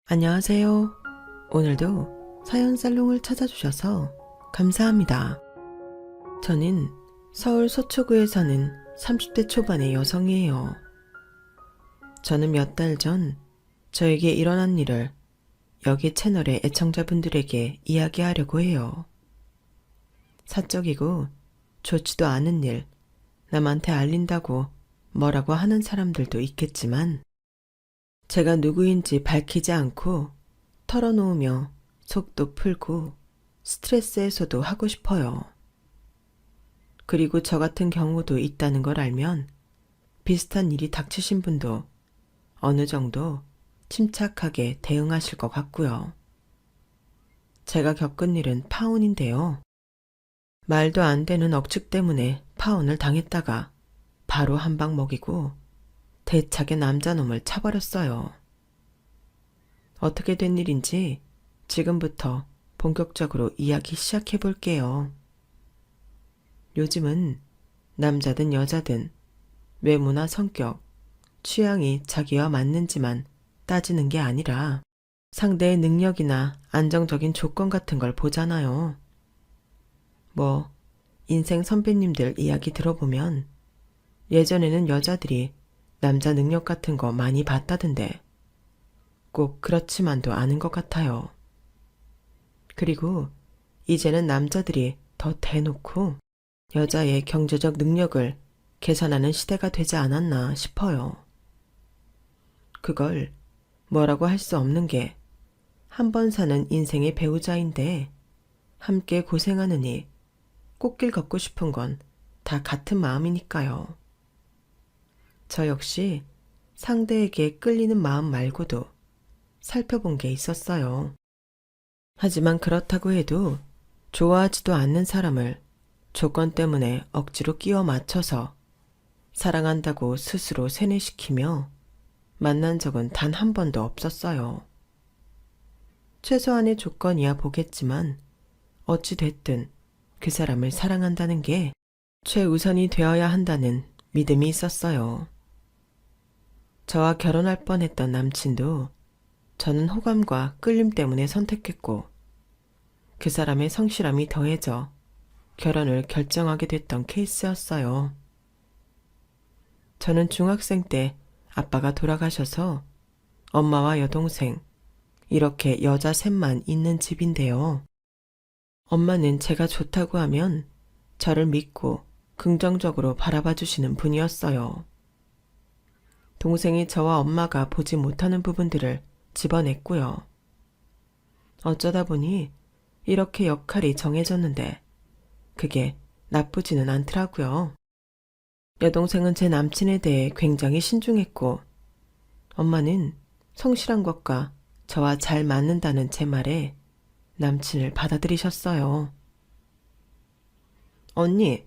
안녕하세요. 오늘도 사연 살롱을 찾아주셔서 감사합니다. 저는 서울 서초구에 사는 30대 초반의 여성이에요. 저는 몇 달 전 저에게 일어난 일을 여기 채널의 애청자분들에게 이야기하려고 해요. 사적이고 좋지도 않은 일, 남한테 알린다고 뭐라고 하는 사람들도 있겠지만 제가 누구인지 밝히지 않고 털어놓으며 속도 풀고 스트레스 해소도 하고 싶어요. 그리고 저 같은 경우도 있다는 걸 알면 비슷한 일이 닥치신 분도 어느 정도 침착하게 대응하실 것 같고요. 제가 겪은 일은 파혼인데요. 말도 안 되는 억측 때문에 파혼을 당했다가 바로 한 방 먹이고 대차게 남자놈을 차버렸어요. 어떻게 된 일인지 지금부터 본격적으로 이야기 시작해 볼게요. 요즘은 남자든 여자든 외모나 성격, 취향이 자기와 맞는지만 따지는 게 아니라 상대의 능력이나 안정적인 조건 같은 걸 보잖아요. 인생 선배님들 이야기 들어보면 예전에는 여자들이 남자 능력 같은 거 많이 봤다던데 꼭 그렇지만도 않은 것 같아요. 그리고 이제는 남자들이 더 대놓고 여자의 경제적 능력을 계산하는 시대가 되지 않았나 싶어요. 그걸 뭐라고 할 수 없는 게 한 번 사는 인생의 배우자인데 함께 고생하느니 꽃길 걷고 싶은 건 다 같은 마음이니까요. 저 역시 상대에게 끌리는 마음 말고도 살펴본 게 있었어요. 하지만 그렇다고 해도 좋아하지도 않는 사람을 조건 때문에 억지로 끼워 맞춰서 사랑한다고 스스로 세뇌시키며 만난 적은 단 한 번도 없었어요. 최소한의 조건이야 보겠지만 어찌 됐든 그 사람을 사랑한다는 게 최우선이 되어야 한다는 믿음이 있었어요. 저와 결혼할 뻔했던 남친도 저는 호감과 끌림 때문에 선택했고 그 사람의 성실함이 더해져 결혼을 결정하게 됐던 케이스였어요. 저는 중학생 때 아빠가 돌아가셔서 엄마와 여동생 이렇게 여자 셋만 있는 집인데요. 엄마는 제가 좋다고 하면 저를 믿고 긍정적으로 바라봐 주시는 분이었어요. 동생이 저와 엄마가 보지 못하는 부분들을 집어냈고요. 어쩌다 보니 이렇게 역할이 정해졌는데 그게 나쁘지는 않더라고요. 여동생은 제 남친에 대해 굉장히 신중했고 엄마는 성실한 것과 저와 잘 맞는다는 제 말에 남친을 받아들이셨어요. 언니,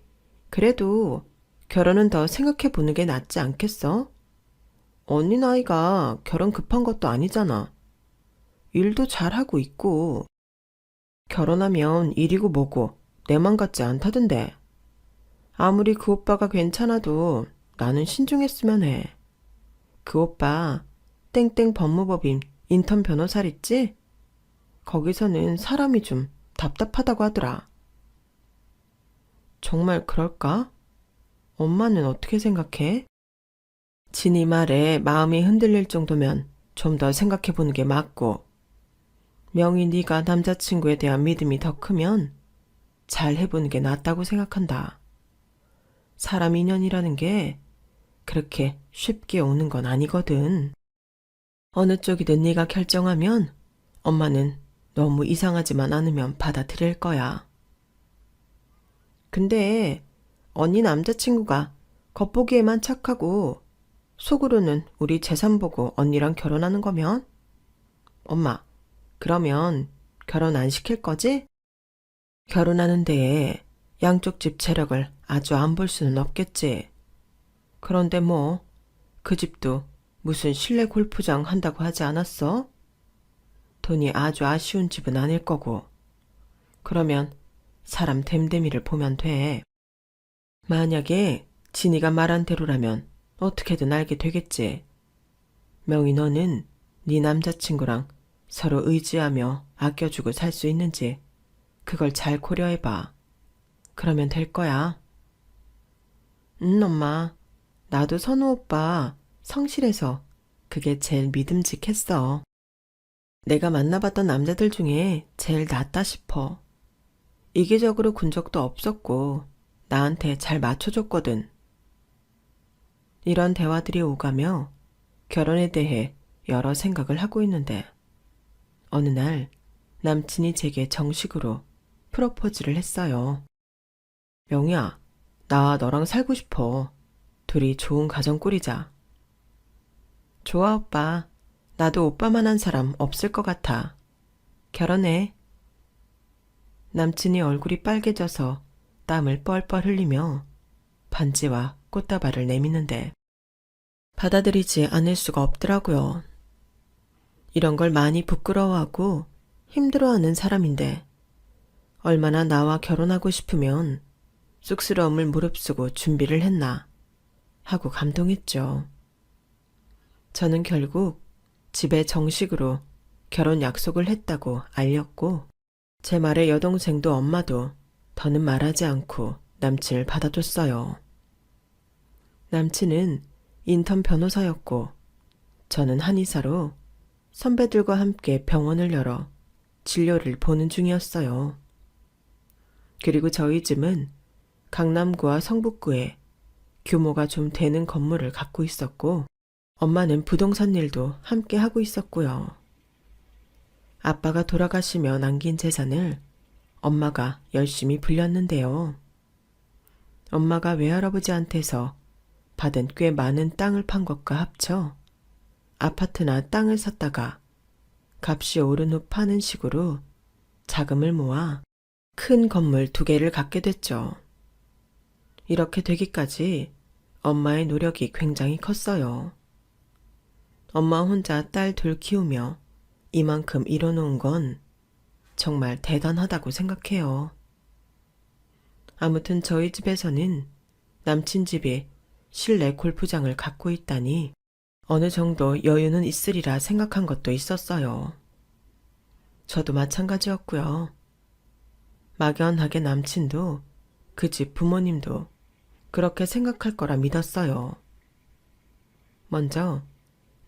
그래도 결혼은 더 생각해 보는 게 낫지 않겠어? 언니 나이가 결혼 급한 것도 아니잖아. 일도 잘하고 있고. 결혼하면 일이고 뭐고 내 맘 같지 않다던데. 아무리 그 오빠가 괜찮아도 나는 신중했으면 해. 그 오빠 땡땡 법무법인 인턴 변호사 있지? 거기서는 사람이 좀 답답하다고 하더라. 정말 그럴까? 엄마는 어떻게 생각해? 진이 말에 마음이 흔들릴 정도면 좀 더 생각해보는 게 맞고 명희 네가 남자친구에 대한 믿음이 더 크면 잘 해보는 게 낫다고 생각한다. 사람 인연이라는 게 그렇게 쉽게 오는 건 아니거든. 어느 쪽이든 네가 결정하면 엄마는 너무 이상하지만 않으면 받아들일 거야. 근데 언니 남자친구가 겉보기에만 착하고 속으로는 우리 재산 보고 언니랑 결혼하는 거면? 엄마, 그러면 결혼 안 시킬 거지? 결혼하는 데에 양쪽 집 재력을 아주 안 볼 수는 없겠지. 그런데 그 집도 무슨 실내 골프장 한다고 하지 않았어? 돈이 아주 아쉬운 집은 아닐 거고. 그러면 사람 됨됨이를 보면 돼. 만약에 진이가 말한 대로라면 어떻게든 알게 되겠지. 명희 너는 네 남자친구랑 서로 의지하며 아껴주고 살 수 있는지 그걸 잘 고려해봐. 그러면 될 거야. 엄마. 나도 선우 오빠 성실해서 그게 제일 믿음직했어. 내가 만나봤던 남자들 중에 제일 낫다 싶어. 이기적으로 군 적도 없었고 나한테 잘 맞춰줬거든. 이런 대화들이 오가며 결혼에 대해 여러 생각을 하고 있는데 어느 날 남친이 제게 정식으로 프로포즈를 했어요. 명희야, 나 너랑 살고 싶어. 둘이 좋은 가정 꾸리자. 좋아, 오빠. 나도 오빠만한 사람 없을 것 같아. 결혼해. 남친이 얼굴이 빨개져서 땀을 뻘뻘 흘리며 반지와 꽃다발을 내미는데 받아들이지 않을 수가 없더라고요. 이런 걸 많이 부끄러워하고 힘들어하는 사람인데 얼마나 나와 결혼하고 싶으면 쑥스러움을 무릅쓰고 준비를 했나 하고 감동했죠. 저는 결국 집에 정식으로 결혼 약속을 했다고 알렸고 제 말에 여동생도 엄마도 더는 말하지 않고 남친을 받아줬어요. 남친은 인턴 변호사였고 저는 한의사로 선배들과 함께 병원을 열어 진료를 보는 중이었어요. 그리고 저희 집은 강남구와 성북구에 규모가 좀 되는 건물을 갖고 있었고 엄마는 부동산 일도 함께 하고 있었고요. 아빠가 돌아가시며 남긴 재산을 엄마가 열심히 불렸는데요. 엄마가 외할아버지한테서 받은 꽤 많은 땅을 판 것과 합쳐 아파트나 땅을 샀다가 값이 오른 후 파는 식으로 자금을 모아 큰 건물 2개를 갖게 됐죠. 이렇게 되기까지 엄마의 노력이 굉장히 컸어요. 엄마 혼자 딸 둘 키우며 이만큼 이뤄놓은 건 정말 대단하다고 생각해요. 아무튼 저희 집에서는 남친 집이 실내 골프장을 갖고 있다니 어느 정도 여유는 있으리라 생각한 것도 있었어요. 저도 마찬가지였고요. 막연하게 남친도 그 집 부모님도 그렇게 생각할 거라 믿었어요. 먼저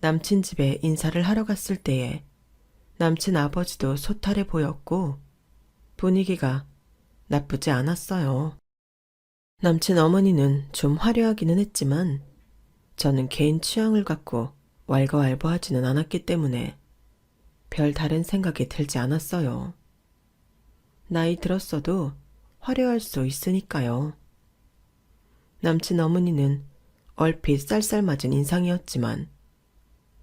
남친 집에 인사를 하러 갔을 때에 남친 아버지도 소탈해 보였고 분위기가 나쁘지 않았어요. 남친 어머니는 좀 화려하기는 했지만 저는 개인 취향을 갖고 왈가왈부하지는 않았기 때문에 별 다른 생각이 들지 않았어요. 나이 들었어도 화려할 수 있으니까요. 남친 어머니는 얼핏 쌀쌀맞은 인상이었지만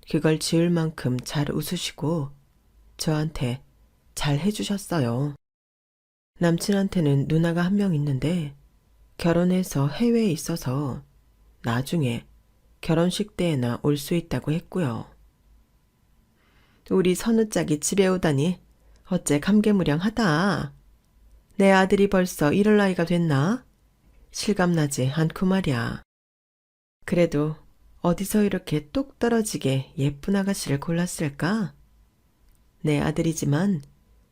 그걸 지을 만큼 잘 웃으시고 저한테 잘 해주셨어요. 남친한테는 누나가 한 명 있는데 결혼해서 해외에 있어서 나중에 결혼식 때에나 올 수 있다고 했고요. 우리 선우짝이 집에 오다니 어째 감개무량하다. 내 아들이 벌써 이럴 나이가 됐나? 실감나지 않고 말이야. 그래도 어디서 이렇게 똑 떨어지게 예쁜 아가씨를 골랐을까? 내 아들이지만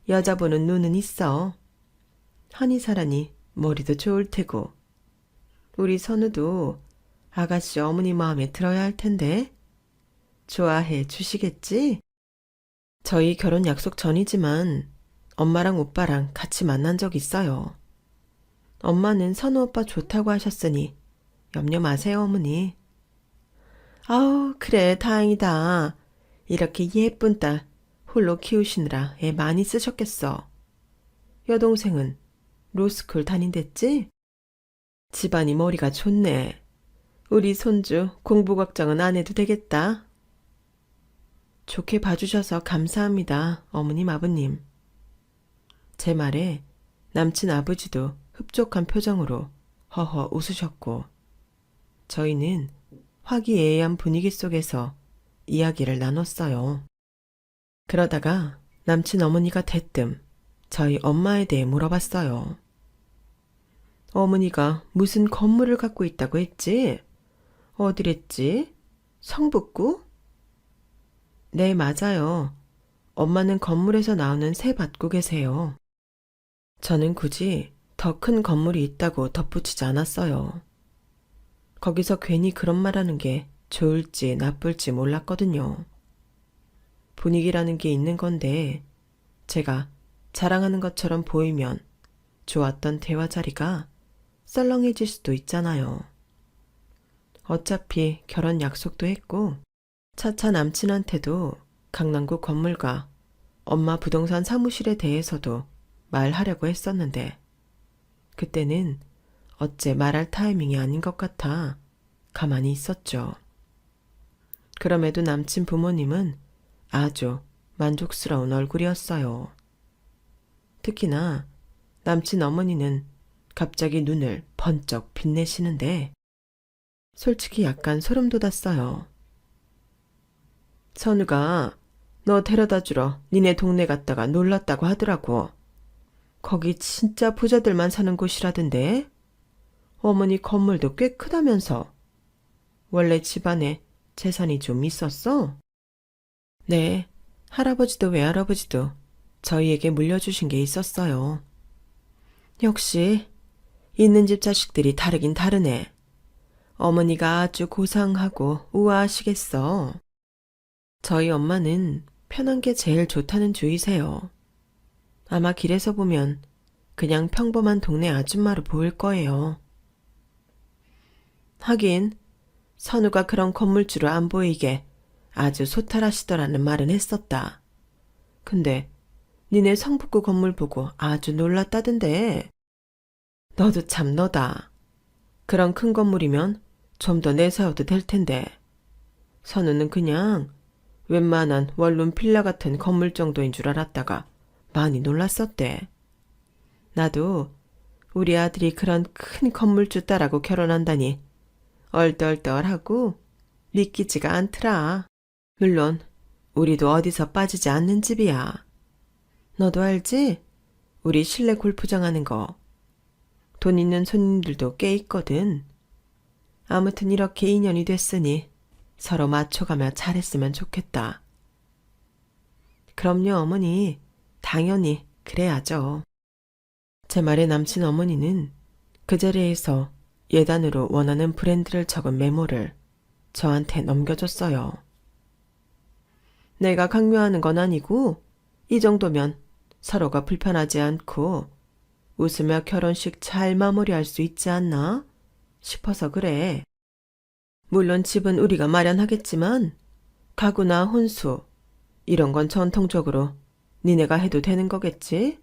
여자 보는 눈은 있어. 한의사라니 머리도 좋을 테고. 우리 선우도 아가씨 어머니 마음에 들어야 할 텐데. 좋아해 주시겠지? 저희 결혼 약속 전이지만 엄마랑 오빠랑 같이 만난 적 있어요. 엄마는 선우 오빠 좋다고 하셨으니 염려 마세요, 어머니. 아우, 그래, 다행이다. 이렇게 예쁜 딸 홀로 키우시느라 애 많이 쓰셨겠어. 여동생은 로스쿨 다닌댔지? 집안이 머리가 좋네. 우리 손주 공부 걱정은 안 해도 되겠다. 좋게 봐주셔서 감사합니다, 어머님, 아버님. 제 말에 남친 아버지도 흡족한 표정으로 허허 웃으셨고 저희는 화기애애한 분위기 속에서 이야기를 나눴어요. 그러다가 남친 어머니가 대뜸 저희 엄마에 대해 물어봤어요. 어머니가 무슨 건물을 갖고 있다고 했지? 어디랬지? 성북구? 네, 맞아요. 엄마는 건물에서 나오는 새 받고 계세요. 저는 굳이 더 큰 건물이 있다고 덧붙이지 않았어요. 거기서 괜히 그런 말하는 게 좋을지 나쁠지 몰랐거든요. 분위기라는 게 있는 건데 제가 자랑하는 것처럼 보이면 좋았던 대화 자리가 썰렁해질 수도 있잖아요. 어차피 결혼 약속도 했고 차차 남친한테도 강남구 건물과 엄마 부동산 사무실에 대해서도 말하려고 했었는데 그때는 어째 말할 타이밍이 아닌 것 같아 가만히 있었죠. 그럼에도 남친 부모님은 아주 만족스러운 얼굴이었어요. 특히나 남친 어머니는 갑자기 눈을 번쩍 빛내시는데 솔직히 약간 소름 돋았어요. 선우가 너 데려다 주러 니네 동네 갔다가 놀랐다고 하더라고. 거기 진짜 부자들만 사는 곳이라던데. 어머니 건물도 꽤 크다면서. 원래 집안에 재산이 좀 있었어? 네, 할아버지도 외할아버지도 저희에게 물려주신 게 있었어요. 역시 있는 집 자식들이 다르긴 다르네. 어머니가 아주 고상하고 우아하시겠어. 저희 엄마는 편한 게 제일 좋다는 주의세요. 아마 길에서 보면 그냥 평범한 동네 아줌마로 보일 거예요. 하긴 선우가 그런 건물주로 안 보이게 아주 소탈하시더라는 말은 했었다. 근데 니네 성북구 건물 보고 아주 놀랐다던데. 너도 참 너다. 그런 큰 건물이면 좀 더 내세워도 될 텐데. 선우는 그냥 웬만한 원룸 빌라 같은 건물 정도인 줄 알았다가 많이 놀랐었대. 나도 우리 아들이 그런 큰 건물주 딸하고 결혼한다니 얼떨떨하고 믿기지가 않더라. 물론 우리도 어디서 빠지지 않는 집이야. 너도 알지? 우리 실내 골프장 하는 거. 돈 있는 손님들도 꽤 있거든. 아무튼 이렇게 인연이 됐으니 서로 맞춰가며 잘했으면 좋겠다. 그럼요, 어머니. 당연히 그래야죠. 제 말에 남친 어머니는 그 자리에서 예단으로 원하는 브랜드를 적은 메모를 저한테 넘겨줬어요. 내가 강요하는 건 아니고 이 정도면 서로가 불편하지 않고 웃으며 결혼식 잘 마무리할 수 있지 않나 싶어서 그래. 물론 집은 우리가 마련하겠지만 가구나 혼수 이런 건 전통적으로 니네가 해도 되는 거겠지?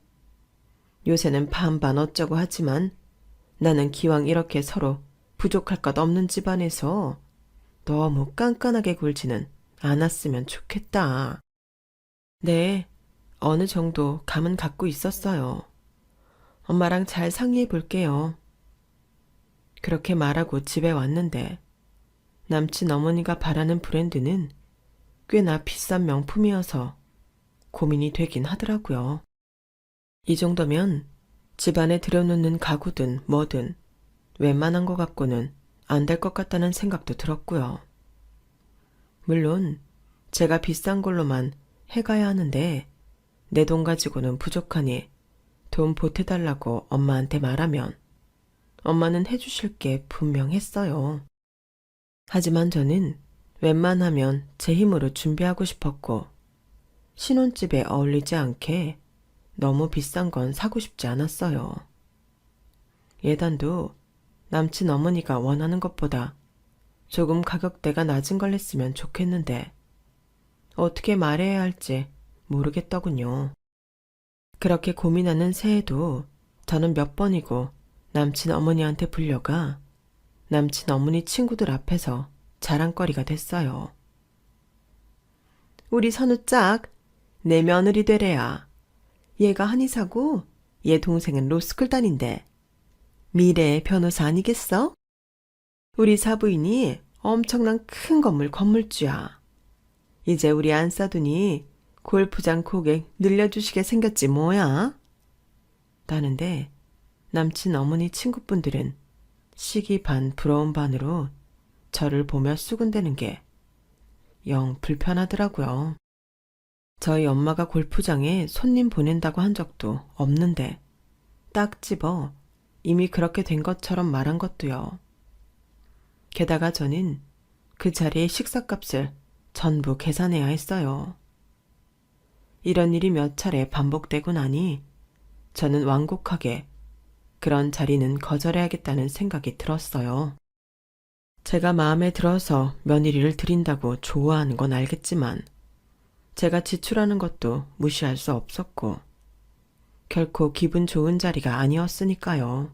요새는 반반 어쩌고 하지만 나는 기왕 이렇게 서로 부족할 것 없는 집안에서 너무 깐깐하게 굴지는 않았으면 좋겠다. 네, 어느 정도 감은 갖고 있었어요. 엄마랑 잘 상의해 볼게요. 그렇게 말하고 집에 왔는데 남친 어머니가 바라는 브랜드는 꽤나 비싼 명품이어서 고민이 되긴 하더라고요. 이 정도면 집안에 들여놓는 가구든 뭐든 웬만한 거 갖고는 안 될 것 같다는 생각도 들었고요. 물론 제가 비싼 걸로만 해가야 하는데 내 돈 가지고는 부족하니 돈 보태달라고 엄마한테 말하면 엄마는 해주실 게 분명했어요. 하지만 저는 웬만하면 제 힘으로 준비하고 싶었고 신혼집에 어울리지 않게 너무 비싼 건 사고 싶지 않았어요. 예단도 남친 어머니가 원하는 것보다 조금 가격대가 낮은 걸 했으면 좋겠는데 어떻게 말해야 할지 모르겠더군요. 그렇게 고민하는 새해도 저는 몇 번이고 남친 어머니한테 불려가 남친 어머니 친구들 앞에서 자랑거리가 됐어요. 우리 선우 짝, 내 며느리 되래야. 얘가 한의사고 얘 동생은 로스쿨 다닌대. 미래의 변호사 아니겠어? 우리 사부인이 엄청난 큰 건물주야. 이제 우리 안 싸두니 골프장 고객 늘려주시게 생겼지 뭐야? 나는데 남친 어머니 친구분들은 시기 반 부러운 반으로 저를 보며 수군대는 게 영 불편하더라고요. 저희 엄마가 골프장에 손님 보낸다고 한 적도 없는데 딱 집어 이미 그렇게 된 것처럼 말한 것도요. 게다가 저는 그 자리에 식사값을 전부 계산해야 했어요. 이런 일이 몇 차례 반복되고 나니 저는 완곡하게 그런 자리는 거절해야겠다는 생각이 들었어요. 제가 마음에 들어서 며느리를 드린다고 좋아하는 건 알겠지만 제가 지출하는 것도 무시할 수 없었고 결코 기분 좋은 자리가 아니었으니까요.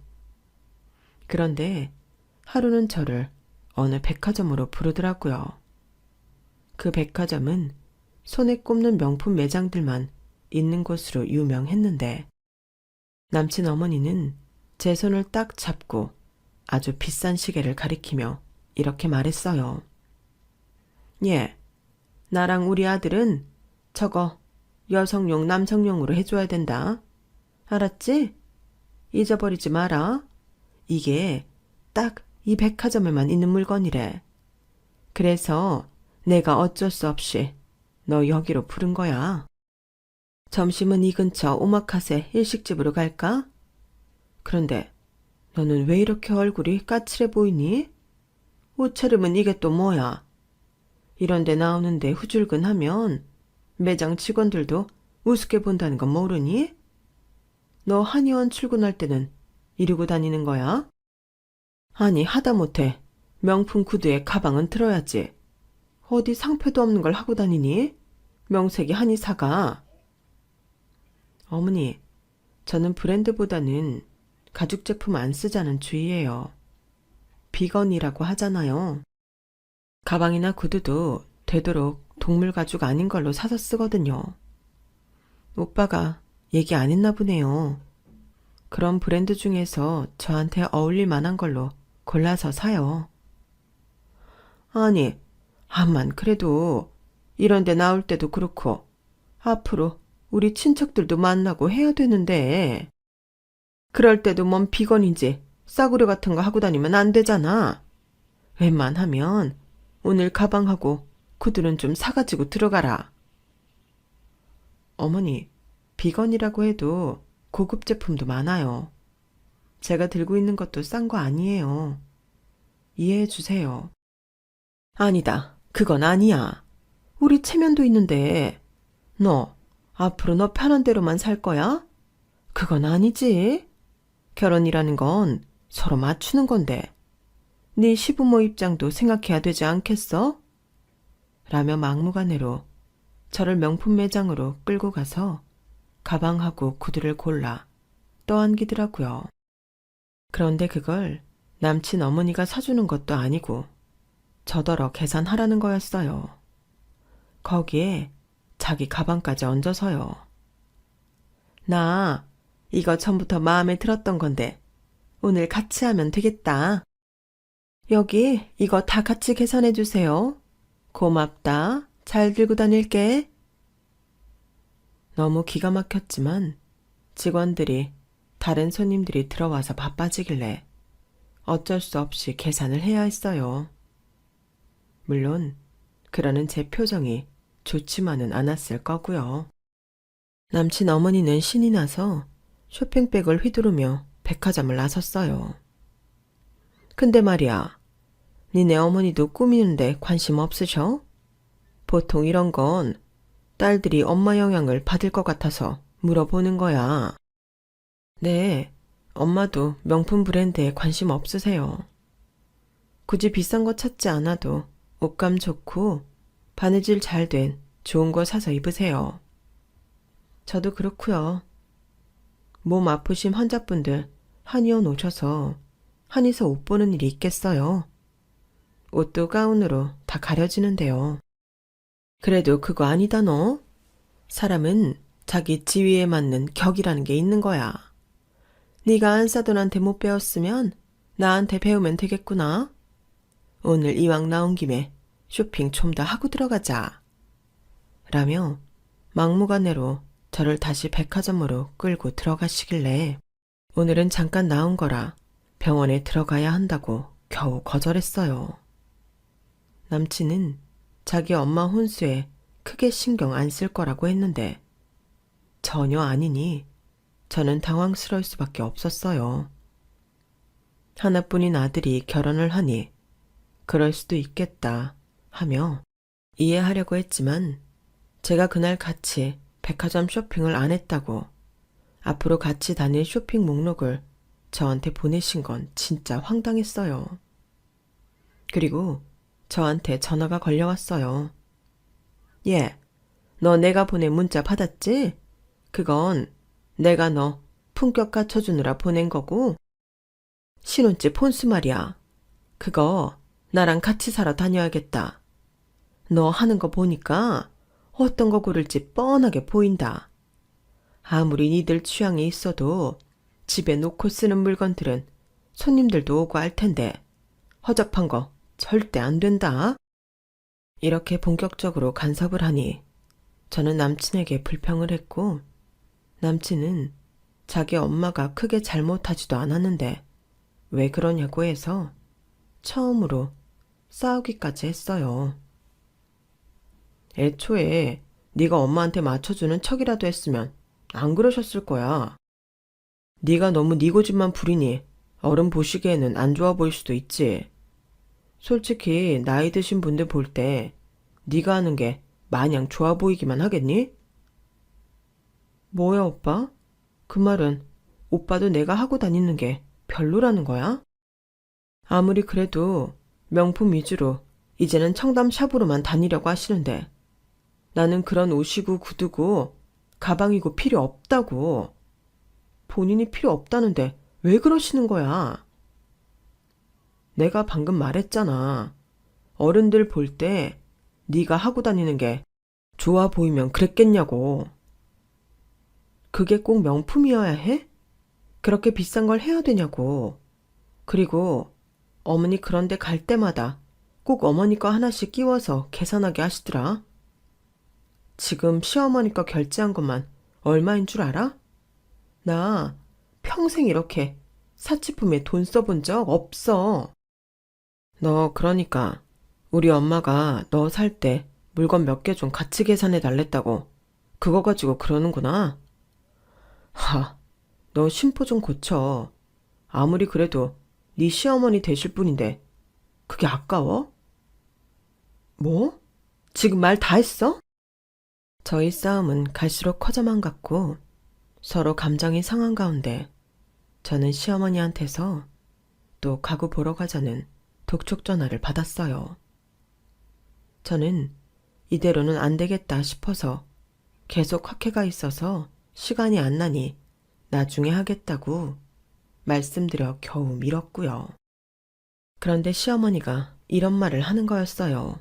그런데 하루는 저를 어느 백화점으로 부르더라고요. 그 백화점은 손에 꼽는 명품 매장들만 있는 곳으로 유명했는데 남친 어머니는 제 손을 딱 잡고 아주 비싼 시계를 가리키며 이렇게 말했어요. 예, 나랑 우리 아들은 저거 여성용 남성용으로 해줘야 된다. 알았지? 잊어버리지 마라. 이게 딱 이 백화점에만 있는 물건이래. 그래서 내가 어쩔 수 없이 너 여기로 부른 거야. 점심은 이 근처 오마카세 일식집으로 갈까? 그런데 너는 왜 이렇게 얼굴이 까칠해 보이니? 옷차림은 이게 또 뭐야? 이런데 나오는데 후줄근하면 매장 직원들도 우습게 본다는 건 모르니? 너 한의원 출근할 때는 이러고 다니는 거야? 아니 하다못해 명품 구두에 가방은 들어야지. 어디 상표도 없는 걸 하고 다니니? 명색이 한의사가. 어머니, 저는 브랜드보다는 가죽 제품 안 쓰자는 주의예요. 비건이라고 하잖아요. 가방이나 구두도 되도록 동물 가죽 아닌 걸로 사서 쓰거든요. 오빠가 얘기 안 했나 보네요. 그런 브랜드 중에서 저한테 어울릴 만한 걸로 골라서 사요. 아니, 암만 그래도 이런 데 나올 때도 그렇고 앞으로 우리 친척들도 만나고 해야 되는데 그럴 때도 뭔 비건인지 싸구려 같은 거 하고 다니면 안 되잖아. 웬만하면 오늘 가방하고 구두는 좀 사가지고 들어가라. 어머니, 비건이라고 해도 고급 제품도 많아요. 제가 들고 있는 것도 싼 거 아니에요. 이해해 주세요. 아니다. 그건 아니야. 우리 체면도 있는데 너 앞으로 너 편한 대로만 살 거야? 그건 아니지. 결혼이라는 건 서로 맞추는 건데 네 시부모 입장도 생각해야 되지 않겠어? 라며 막무가내로 저를 명품 매장으로 끌고 가서 가방하고 구두를 골라 떠안기더라고요. 그런데 그걸 남친 어머니가 사주는 것도 아니고 저더러 계산하라는 거였어요. 거기에 자기 가방까지 얹어서요. 나 이거 전부터 마음에 들었던 건데 오늘 같이 하면 되겠다. 여기 이거 다 같이 계산해 주세요. 고맙다. 잘 들고 다닐게. 너무 기가 막혔지만 직원들이 다른 손님들이 들어와서 바빠지길래 어쩔 수 없이 계산을 해야 했어요. 물론 그러는 제 표정이 좋지만은 않았을 거고요. 남친 어머니는 신이 나서 쇼핑백을 휘두르며 백화점을 나섰어요. 근데 말이야, 니네 어머니도 꾸미는데 관심 없으셔? 보통 이런 건 딸들이 엄마 영향을 받을 것 같아서 물어보는 거야. 네, 엄마도 명품 브랜드에 관심 없으세요. 굳이 비싼 거 찾지 않아도 옷감 좋고 바느질 잘 된 좋은 거 사서 입으세요. 저도 그렇고요. 몸 아프신 환자분들 한의원 오셔서 한의사 옷 보는 일이 있겠어요. 옷도 가운으로 다 가려지는데요. 그래도 그거 아니다 너. 사람은 자기 지위에 맞는 격이라는 게 있는 거야. 네가 안사돈한테 못 배웠으면 나한테 배우면 되겠구나. 오늘 이왕 나온 김에 쇼핑 좀 더 하고 들어가자. 라며 막무가내로 저를 다시 백화점으로 끌고 들어가시길래 오늘은 잠깐 나온 거라 병원에 들어가야 한다고 겨우 거절했어요. 남친은 자기 엄마 혼수에 크게 신경 안 쓸 거라고 했는데 전혀 아니니 저는 당황스러울 수밖에 없었어요. 하나뿐인 아들이 결혼을 하니 그럴 수도 있겠다 하며 이해하려고 했지만 제가 그날 같이 백화점 쇼핑을 안 했다고 앞으로 같이 다닐 쇼핑 목록을 저한테 보내신 건 진짜 황당했어요. 그리고 저한테 전화가 걸려왔어요. 얘, 너 내가 보낸 문자 받았지? 그건 내가 너 품격 갖춰주느라 보낸 거고 신혼집 혼수 말이야. 그거 나랑 같이 살아 다녀야겠다. 너 하는 거 보니까 어떤 거 고를지 뻔하게 보인다. 아무리 니들 취향이 있어도 집에 놓고 쓰는 물건들은 손님들도 오고 할 텐데 허접한 거 절대 안 된다. 이렇게 본격적으로 간섭을 하니 저는 남친에게 불평을 했고 남친은 자기 엄마가 크게 잘못하지도 않았는데 왜 그러냐고 해서 처음으로 싸우기까지 했어요. 애초에 네가 엄마한테 맞춰주는 척이라도 했으면 안 그러셨을 거야. 네가 너무 네 고집만 부리니 어른 보시기에는 안 좋아 보일 수도 있지. 솔직히 나이 드신 분들 볼 때 네가 하는 게 마냥 좋아 보이기만 하겠니? 뭐야 오빠? 그 말은 오빠도 내가 하고 다니는 게 별로라는 거야? 아무리 그래도 명품 위주로 이제는 청담 샵으로만 다니려고 하시는데 나는 그런 옷이고 구두고 가방이고 필요 없다고. 본인이 필요 없다는데 왜 그러시는 거야? 내가 방금 말했잖아. 어른들 볼 때 네가 하고 다니는 게 좋아 보이면 그랬겠냐고. 그게 꼭 명품이어야 해? 그렇게 비싼 걸 해야 되냐고. 그리고 어머니 그런데 갈 때마다 꼭 어머니 거 하나씩 끼워서 계산하게 하시더라. 지금 시어머니 거 결제한 것만 얼마인 줄 알아? 나 평생 이렇게 사치품에 돈 써본 적 없어. 너 그러니까 우리 엄마가 너 살 때 물건 몇 개 좀 같이 계산해 달랬다고 그거 가지고 그러는구나. 너 심보 좀 고쳐. 아무리 그래도 네 시어머니 되실 분인데 그게 아까워? 뭐? 지금 말 다 했어? 저희 싸움은 갈수록 커져만 갔고 서로 감정이 상한 가운데 저는 시어머니한테서 또 가구 보러 가자는 독촉 전화를 받았어요. 저는 이대로는 안 되겠다 싶어서 계속 학회가 있어서 시간이 안 나니 나중에 하겠다고 말씀드려 겨우 미뤘고요. 그런데 시어머니가 이런 말을 하는 거였어요.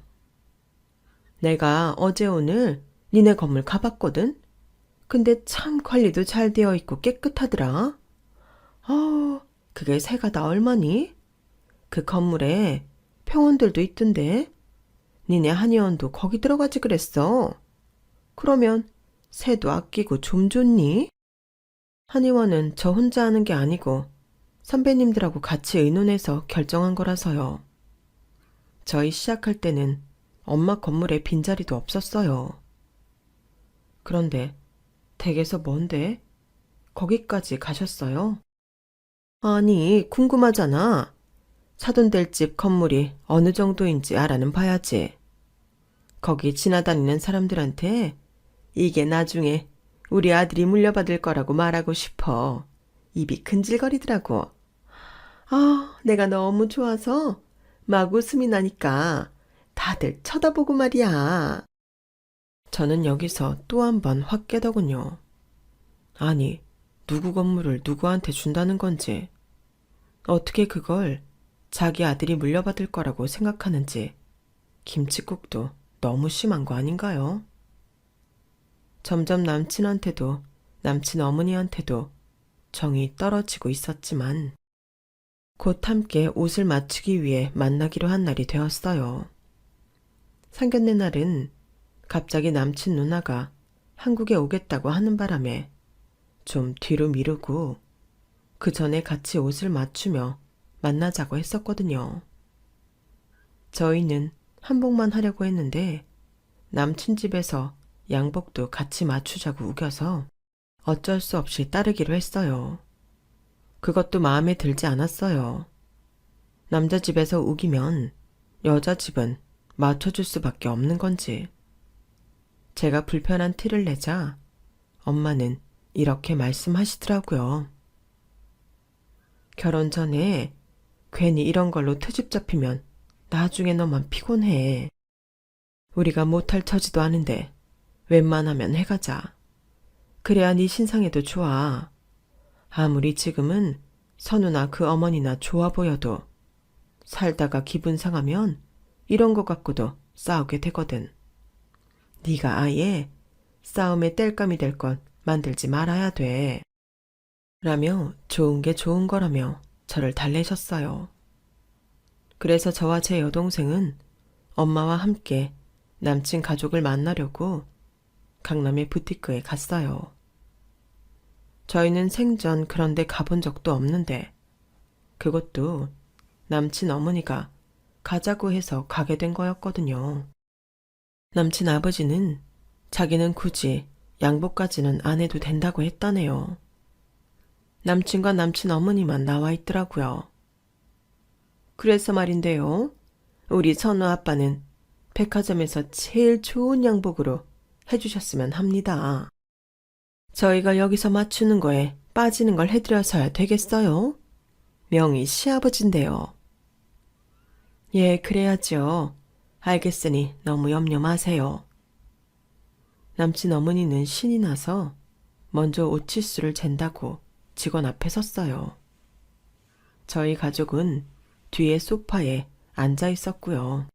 내가 어제 오늘 니네 건물 가봤거든? 근데 참 관리도 잘 되어 있고 깨끗하더라. 그게 세가 다 얼마니? 그 건물에 평원들도 있던데 니네 한의원도 거기 들어가지 그랬어. 그러면 세도 아끼고 좀 좋니? 한의원은 저 혼자 하는 게 아니고 선배님들하고 같이 의논해서 결정한 거라서요. 저희 시작할 때는 엄마 건물에 빈자리도 없었어요. 그런데 댁에서 먼데 거기까지 가셨어요? 아니, 궁금하잖아. 사돈될 집 건물이 어느 정도인지 알아는 봐야지. 거기 지나다니는 사람들한테 이게 나중에 우리 아들이 물려받을 거라고 말하고 싶어. 입이 근질거리더라고. 내가 너무 좋아서 막 웃음이 나니까 다들 쳐다보고 말이야. 저는 여기서 또 한 번 확 깨더군요. 아니, 누구 건물을 누구한테 준다는 건지, 어떻게 그걸 자기 아들이 물려받을 거라고 생각하는지 김칫국도 너무 심한 거 아닌가요? 점점 남친한테도 남친 어머니한테도 정이 떨어지고 있었지만 곧 함께 옷을 맞추기 위해 만나기로 한 날이 되었어요. 상견례 날은 갑자기 남친 누나가 한국에 오겠다고 하는 바람에 좀 뒤로 미루고 그 전에 같이 옷을 맞추며 만나자고 했었거든요. 저희는 한복만 하려고 했는데 남친 집에서 양복도 같이 맞추자고 우겨서 어쩔 수 없이 따르기로 했어요. 그것도 마음에 들지 않았어요. 남자 집에서 우기면 여자 집은 맞춰줄 수밖에 없는 건지. 제가 불편한 티를 내자 엄마는 이렇게 말씀하시더라고요. 결혼 전에 괜히 이런 걸로 트집 잡히면 나중에 너만 피곤해. 우리가 못할 처지도 아는데 웬만하면 해가자. 그래야 네 신상에도 좋아. 아무리 지금은 선우나 그 어머니나 좋아 보여도 살다가 기분 상하면 이런 거 갖고도 싸우게 되거든. 네가 아예 싸움의 땔감이 될 건 만들지 말아야 돼. 라며 좋은 게 좋은 거라며 저를 달래셨어요. 그래서 저와 제 여동생은 엄마와 함께 남친 가족을 만나려고 강남의 부티크에 갔어요. 저희는 생전 그런 데 가본 적도 없는데 그것도 남친 어머니가 가자고 해서 가게 된 거였거든요. 남친 아버지는 자기는 굳이 양복까지는 안 해도 된다고 했다네요. 남친과 남친 어머니만 나와 있더라고요. 그래서 말인데요. 우리 선우 아빠는 백화점에서 제일 좋은 양복으로 해주셨으면 합니다. 저희가 여기서 맞추는 거에 빠지는 걸 해드려서야 되겠어요? 명희 시아버지인데요. 예, 그래야죠. 알겠으니 너무 염려 마세요. 남친 어머니는 신이 나서 먼저 옷치수를 잰다고 직원 앞에 섰어요. 저희 가족은 뒤에 소파에 앉아 있었고요.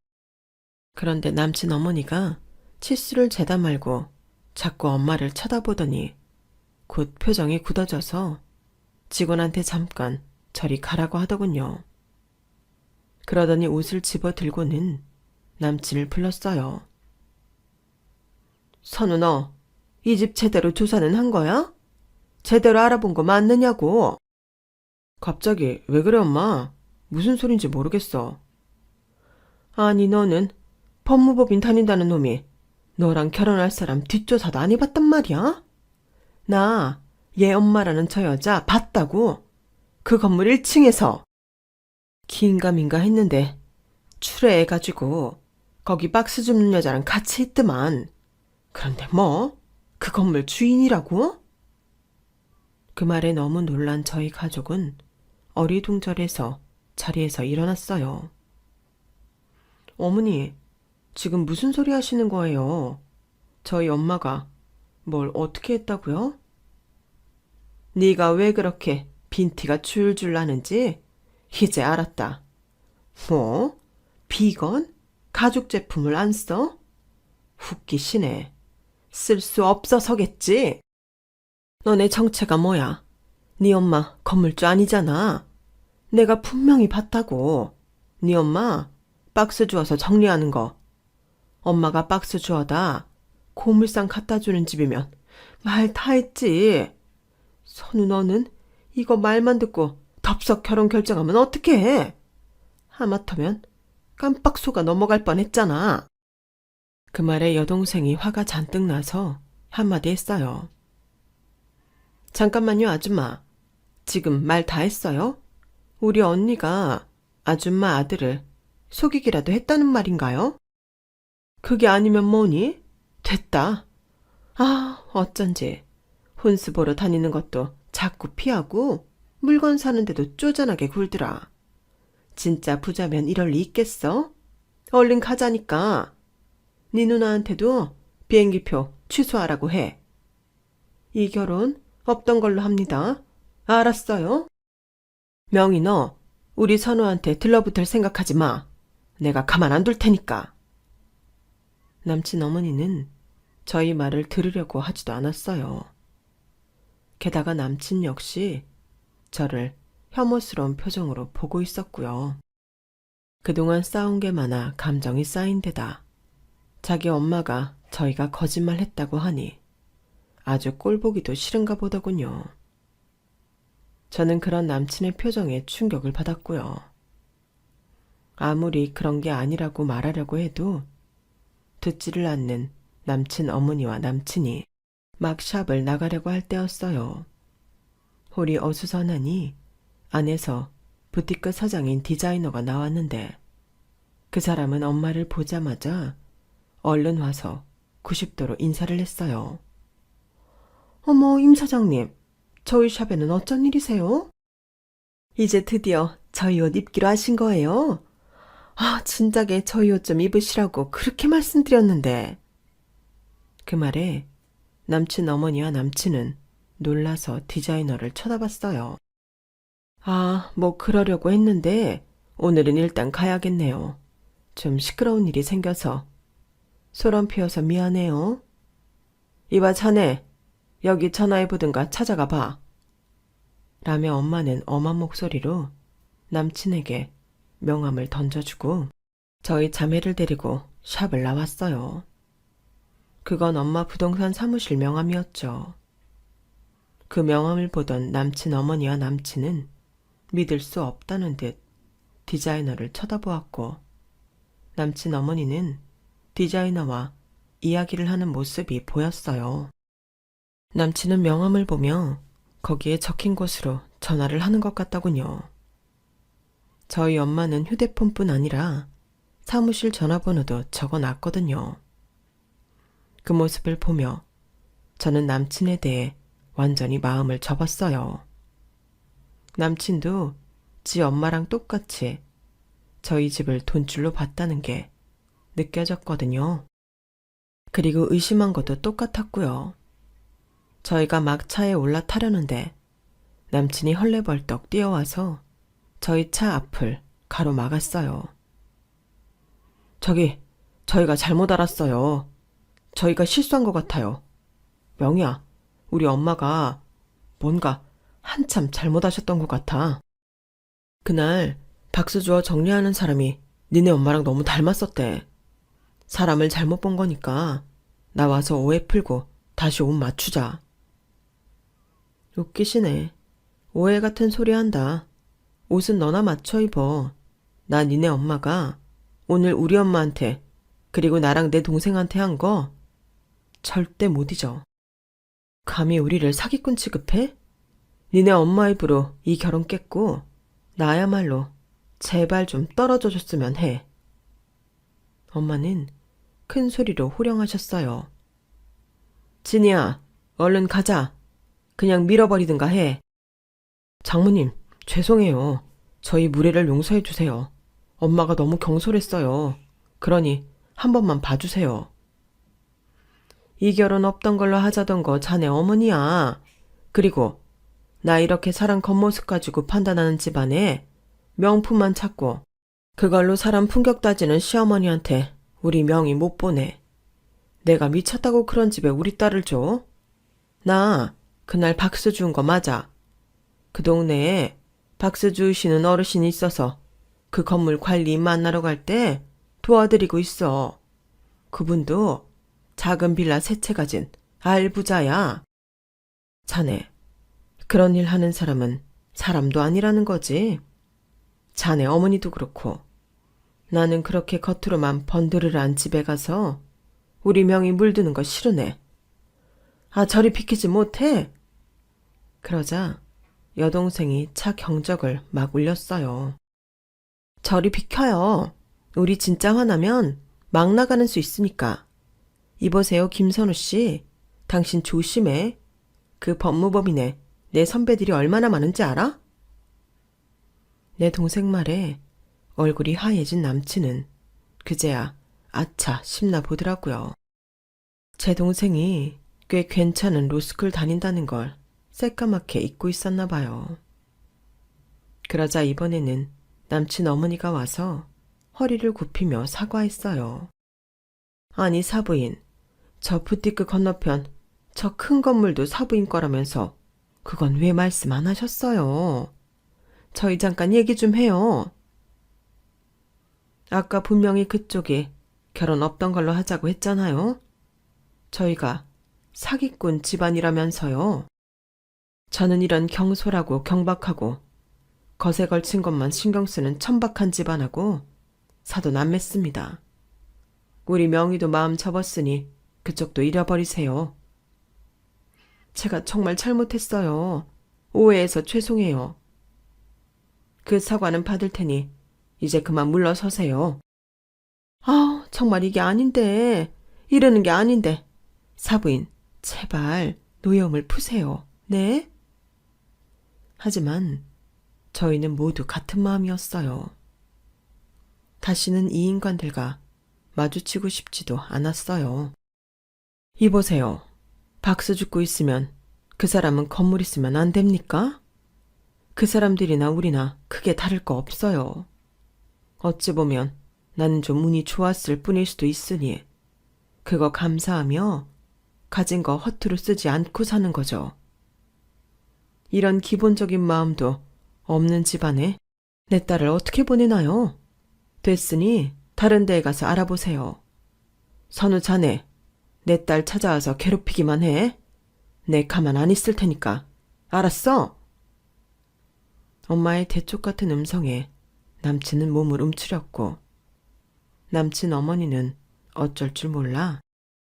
그런데 남친 어머니가 치수를 재다 말고 자꾸 엄마를 쳐다보더니 곧 표정이 굳어져서 직원한테 잠깐 저리 가라고 하더군요. 그러더니 옷을 집어 들고는 남친을 불렀어요. 선우 너, 이 집 제대로 조사는 한 거야? 제대로 알아본 거 맞느냐고. 갑자기 왜 그래 엄마? 무슨 소린지 모르겠어. 아니 너는 법무법인 다닌다는 놈이 너랑 결혼할 사람 뒷조사도 안 해봤단 말이야? 나 얘 엄마라는 저 여자 봤다고. 그 건물 1층에서. 긴가민가 했는데 출애해가지고 거기 박스 줍는 여자랑 같이 있더만. 그런데 뭐? 그 건물 주인이라고? 그 말에 너무 놀란 저희 가족은 어리둥절해서 자리에서 일어났어요. 어머니, 지금 무슨 소리 하시는 거예요? 저희 엄마가 뭘 어떻게 했다고요? 네가 왜 그렇게 빈티가 줄줄 나는지 이제 알았다. 뭐? 비건? 가죽 제품을 안 써? 웃기시네. 쓸 수 없어서겠지? 너네 정체가 뭐야? 네 엄마 건물주 아니잖아. 내가 분명히 봤다고. 네 엄마 박스 주워서 정리하는 거. 엄마가 박스 주워다 고물상 갖다 주는 집이면 말 다 했지. 선우 너는 이거 말만 듣고 덥석 결혼 결정하면 어떡해? 하마터면 깜빡 속아 넘어갈 뻔했잖아. 그 말에 여동생이 화가 잔뜩 나서 한마디 했어요. 잠깐만요 아줌마. 지금 말 다 했어요? 우리 언니가 아줌마 아들을 속이기라도 했다는 말인가요? 그게 아니면 뭐니? 됐다. 아, 어쩐지. 혼수 보러 다니는 것도 자꾸 피하고 물건 사는데도 쪼잔하게 굴더라. 진짜 부자면 이럴 리 있겠어? 얼른 가자니까. 네 누나한테도 비행기표 취소하라고 해. 이 결혼 없던 걸로 합니다. 알았어요? 명희 너 우리 선우한테 들러붙을 생각하지 마. 내가 가만 안 둘 테니까. 남친 어머니는 저희 말을 들으려고 하지도 않았어요. 게다가 남친 역시 저를 혐오스러운 표정으로 보고 있었고요. 그동안 싸운 게 많아 감정이 쌓인 데다 자기 엄마가 저희가 거짓말했다고 하니 아주 꼴보기도 싫은가 보더군요. 저는 그런 남친의 표정에 충격을 받았고요. 아무리 그런 게 아니라고 말하려고 해도 듣지를 않는 남친 어머니와 남친이 막 샵을 나가려고 할 때였어요. 홀이 어수선하니 안에서 부티크 사장인 디자이너가 나왔는데 그 사람은 엄마를 보자마자 얼른 와서 90도로 인사를 했어요. 어머, 임 사장님, 저희 샵에는 어쩐 일이세요? 이제 드디어 저희 옷 입기로 하신 거예요? 아, 진작에 저희 옷 좀 입으시라고 그렇게 말씀드렸는데. 그 말에 남친 어머니와 남친은 놀라서 디자이너를 쳐다봤어요. 아, 뭐 그러려고 했는데 오늘은 일단 가야겠네요. 좀 시끄러운 일이 생겨서. 소름 피워서 미안해요. 이봐 자네, 여기 전화해보든가 찾아가 봐. 라며 엄마는 엄한 목소리로 남친에게 명함을 던져주고 저희 자매를 데리고 샵을 나왔어요. 그건 엄마 부동산 사무실 명함이었죠. 그 명함을 보던 남친 어머니와 남친은 믿을 수 없다는 듯 디자이너를 쳐다보았고 남친 어머니는 디자이너와 이야기를 하는 모습이 보였어요. 남친은 명함을 보며 거기에 적힌 곳으로 전화를 하는 것 같더군요. 저희 엄마는 휴대폰뿐 아니라 사무실 전화번호도 적어놨거든요. 그 모습을 보며 저는 남친에 대해 완전히 마음을 접었어요. 남친도 지 엄마랑 똑같이 저희 집을 돈줄로 봤다는 게 느껴졌거든요. 그리고 의심한 것도 똑같았고요. 저희가 막 차에 올라타려는데 남친이 헐레벌떡 뛰어와서 저희 차 앞을 가로막았어요. 저희가 잘못 알았어요. 저희가 실수한 것 같아요. 명희야, 우리 엄마가 뭔가 한참 잘못하셨던 것 같아. 그날 박수 주어 정리하는 사람이 니네 엄마랑 너무 닮았었대. 사람을 잘못 본 거니까 나와서 오해 풀고 다시 옷 맞추자. 웃기시네. 오해 같은 소리 한다. 옷은 너나 맞춰 입어. 나 니네 엄마가 오늘 우리 엄마한테 그리고 나랑 내 동생한테 한 거 절대 못 잊어. 감히 우리를 사기꾼 취급해? 니네 엄마 입으로 이 결혼 깼고 나야말로 제발 좀 떨어져 줬으면 해. 엄마는 큰 소리로 호령하셨어요. 진이야, 얼른 가자. 그냥 밀어버리든가 해. 장모님, 죄송해요. 저희 무례를 용서해 주세요. 엄마가 너무 경솔했어요. 그러니 한 번만 봐주세요. 이 결혼 없던 걸로 하자던 거 자네 어머니야. 그리고 나 이렇게 사람 겉모습 가지고 판단하는 집안에 명품만 찾고 그걸로 사람 품격 따지는 시어머니한테 우리 명이 못 보내. 내가 미쳤다고 그런 집에 우리 딸을 줘? 나 그날 박수 주운 거 맞아. 그 동네에 박수 주우시는 어르신이 있어서 그 건물 관리 만나러 갈 때 도와드리고 있어. 그분도 작은 빌라 3채 가진 알부자야. 자네, 그런 일 하는 사람은 사람도 아니라는 거지. 자네 어머니도 그렇고. 나는 그렇게 겉으로만 번드르르한 집에 가서 우리 명이 물드는 거 싫으네. 아, 저리 비키지 못해? 그러자 여동생이 차 경적을 막 울렸어요. 저리 비켜요. 우리 진짜 화나면 막 나가는 수 있으니까. 이보세요, 김선우 씨. 당신 조심해. 그 법무법인에 내 선배들이 얼마나 많은지 알아? 내 동생 말에 얼굴이 하얘진 남친은 그제야 아차 싶나 보더라고요. 제 동생이 꽤 괜찮은 로스쿨 다닌다는 걸 새까맣게 잊고 있었나 봐요. 그러자 이번에는 남친 어머니가 와서 허리를 굽히며 사과했어요. 아니 사부인, 저 부티크 건너편 저 큰 건물도 사부인 거라면서 그건 왜 말씀 안 하셨어요? 저희 잠깐 얘기 좀 해요. 아까 분명히 그쪽이 결혼 없던 걸로 하자고 했잖아요. 저희가 사기꾼 집안이라면서요. 저는 이런 경솔하고 경박하고 것에 걸친 것만 신경 쓰는 천박한 집안하고 사돈 안 맺습니다. 우리 명의도 마음 접었으니 그쪽도 잃어버리세요. 제가 정말 잘못했어요. 오해해서 죄송해요. 그 사과는 받을 테니 이제 그만 물러서세요. 정말 이게 아닌데. 이러는 게 아닌데. 사부인, 제발 노여움을 푸세요. 네? 하지만 저희는 모두 같은 마음이었어요. 다시는 이 인간들과 마주치고 싶지도 않았어요. 이보세요. 박수 죽고 있으면 그 사람은 건물 있으면 안 됩니까? 그 사람들이나 우리나 크게 다를 거 없어요. 어찌 보면 나는 좀 운이 좋았을 뿐일 수도 있으니 그거 감사하며 가진 거 허투루 쓰지 않고 사는 거죠. 이런 기본적인 마음도 없는 집안에 내 딸을 어떻게 보내나요? 됐으니 다른 데에 가서 알아보세요. 선우 자네, 내 딸 찾아와서 괴롭히기만 해. 내 가만 안 있을 테니까. 알았어? 엄마의 대쪽 같은 음성에 남친은 몸을 움츠렸고 남친 어머니는 어쩔 줄 몰라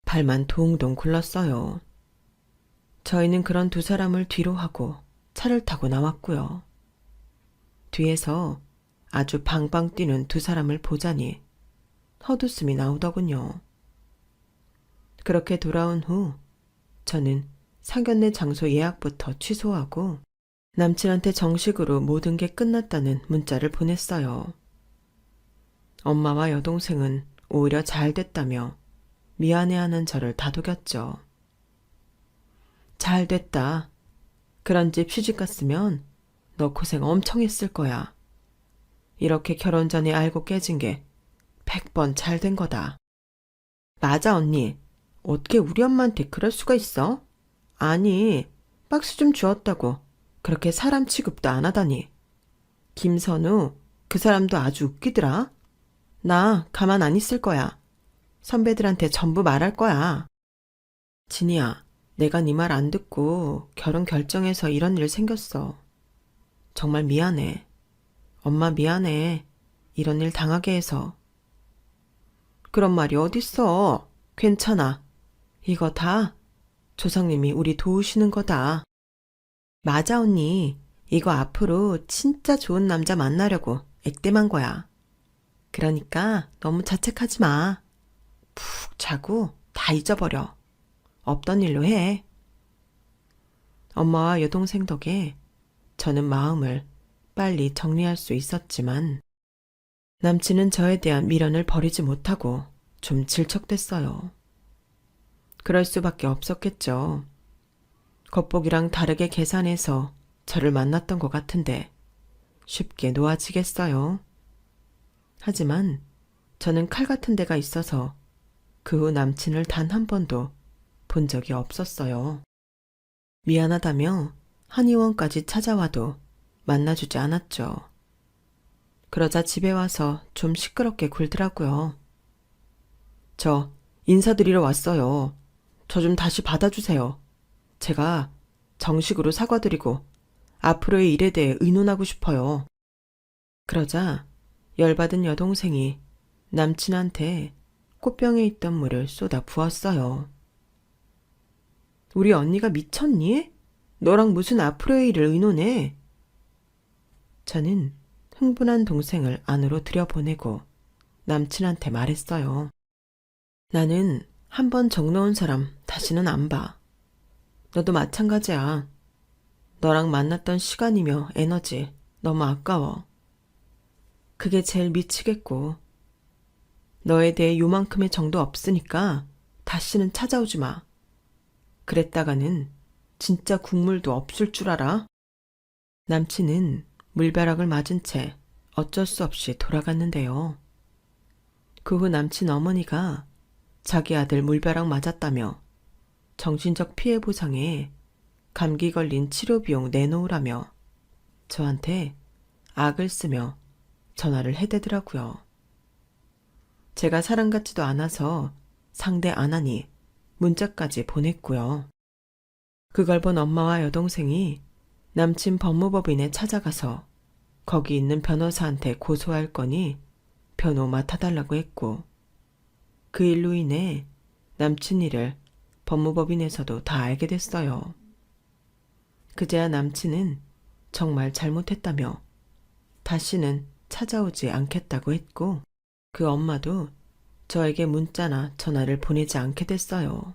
발만 동동 굴렀어요. 저희는 그런 두 사람을 뒤로 하고 차를 타고 나왔고요. 뒤에서 아주 방방 뛰는 두 사람을 보자니 헛웃음이 나오더군요. 그렇게 돌아온 후 저는 상견례 장소 예약부터 취소하고 남친한테 정식으로 모든 게 끝났다는 문자를 보냈어요. 엄마와 여동생은 오히려 잘 됐다며 미안해하는 저를 다독였죠. 잘 됐다. 그런 집 시집 갔으면 너 고생 엄청 했을 거야. 이렇게 결혼 전에 알고 깨진 게 100번 잘 된 거다. 맞아 언니. 어떻게 우리 엄마한테 그럴 수가 있어? 아니, 박수 좀 주었다고 그렇게 사람 취급도 안 하다니. 김선우, 그 사람도 아주 웃기더라. 나 가만 안 있을 거야. 선배들한테 전부 말할 거야. 진이야, 내가 네 말 안 듣고 결혼 결정해서 이런 일 생겼어. 정말 미안해. 엄마 미안해. 이런 일 당하게 해서. 그런 말이 어딨어. 괜찮아. 이거 다 조상님이 우리 도우시는 거다. 맞아 언니. 이거 앞으로 진짜 좋은 남자 만나려고 액땜한 거야. 그러니까 너무 자책하지 마. 푹 자고 다 잊어버려. 없던 일로 해. 엄마와 여동생 덕에 저는 마음을 빨리 정리할 수 있었지만 남친은 저에 대한 미련을 버리지 못하고 좀 질척댔어요. 그럴 수밖에 없었겠죠. 겉보기랑 다르게 계산해서 저를 만났던 것 같은데 쉽게 놓아지겠어요. 하지만 저는 칼 같은 데가 있어서 그 후 남친을 단 한 번도 본 적이 없었어요. 미안하다며 한의원까지 찾아와도 만나주지 않았죠. 그러자 집에 와서 좀 시끄럽게 굴더라고요. 저 인사드리러 왔어요. 저 좀 다시 받아주세요. 제가 정식으로 사과드리고 앞으로의 일에 대해 의논하고 싶어요. 그러자 열받은 여동생이 남친한테 꽃병에 있던 물을 쏟아 부었어요. 우리 언니가 미쳤니? 너랑 무슨 앞으로의 일을 의논해? 저는 흥분한 동생을 안으로 들여보내고 남친한테 말했어요. 나는 한 번 정 놓은 사람 다시는 안 봐. 너도 마찬가지야. 너랑 만났던 시간이며 에너지 너무 아까워. 그게 제일 미치겠고 너에 대해 요만큼의 정도 없으니까 다시는 찾아오지 마. 그랬다가는 진짜 국물도 없을 줄 알아? 남친은 물벼락을 맞은 채 어쩔 수 없이 돌아갔는데요. 그 후 남친 어머니가 자기 아들 물벼락 맞았다며 정신적 피해 보상에 감기 걸린 치료 비용 내놓으라며 저한테 악을 쓰며 전화를 해대더라고요. 제가 사람 같지도 않아서 상대 안 하니 문자까지 보냈고요. 그걸 본 엄마와 여동생이 남친 법무법인에 찾아가서 거기 있는 변호사한테 고소할 거니 변호 맡아달라고 했고 그 일로 인해 남친 일을 법무법인에서도 다 알게 됐어요. 그제야 남친은 정말 잘못했다며 다시는 찾아오지 않겠다고 했고, 그 엄마도 저에게 문자나 전화를 보내지 않게 됐어요.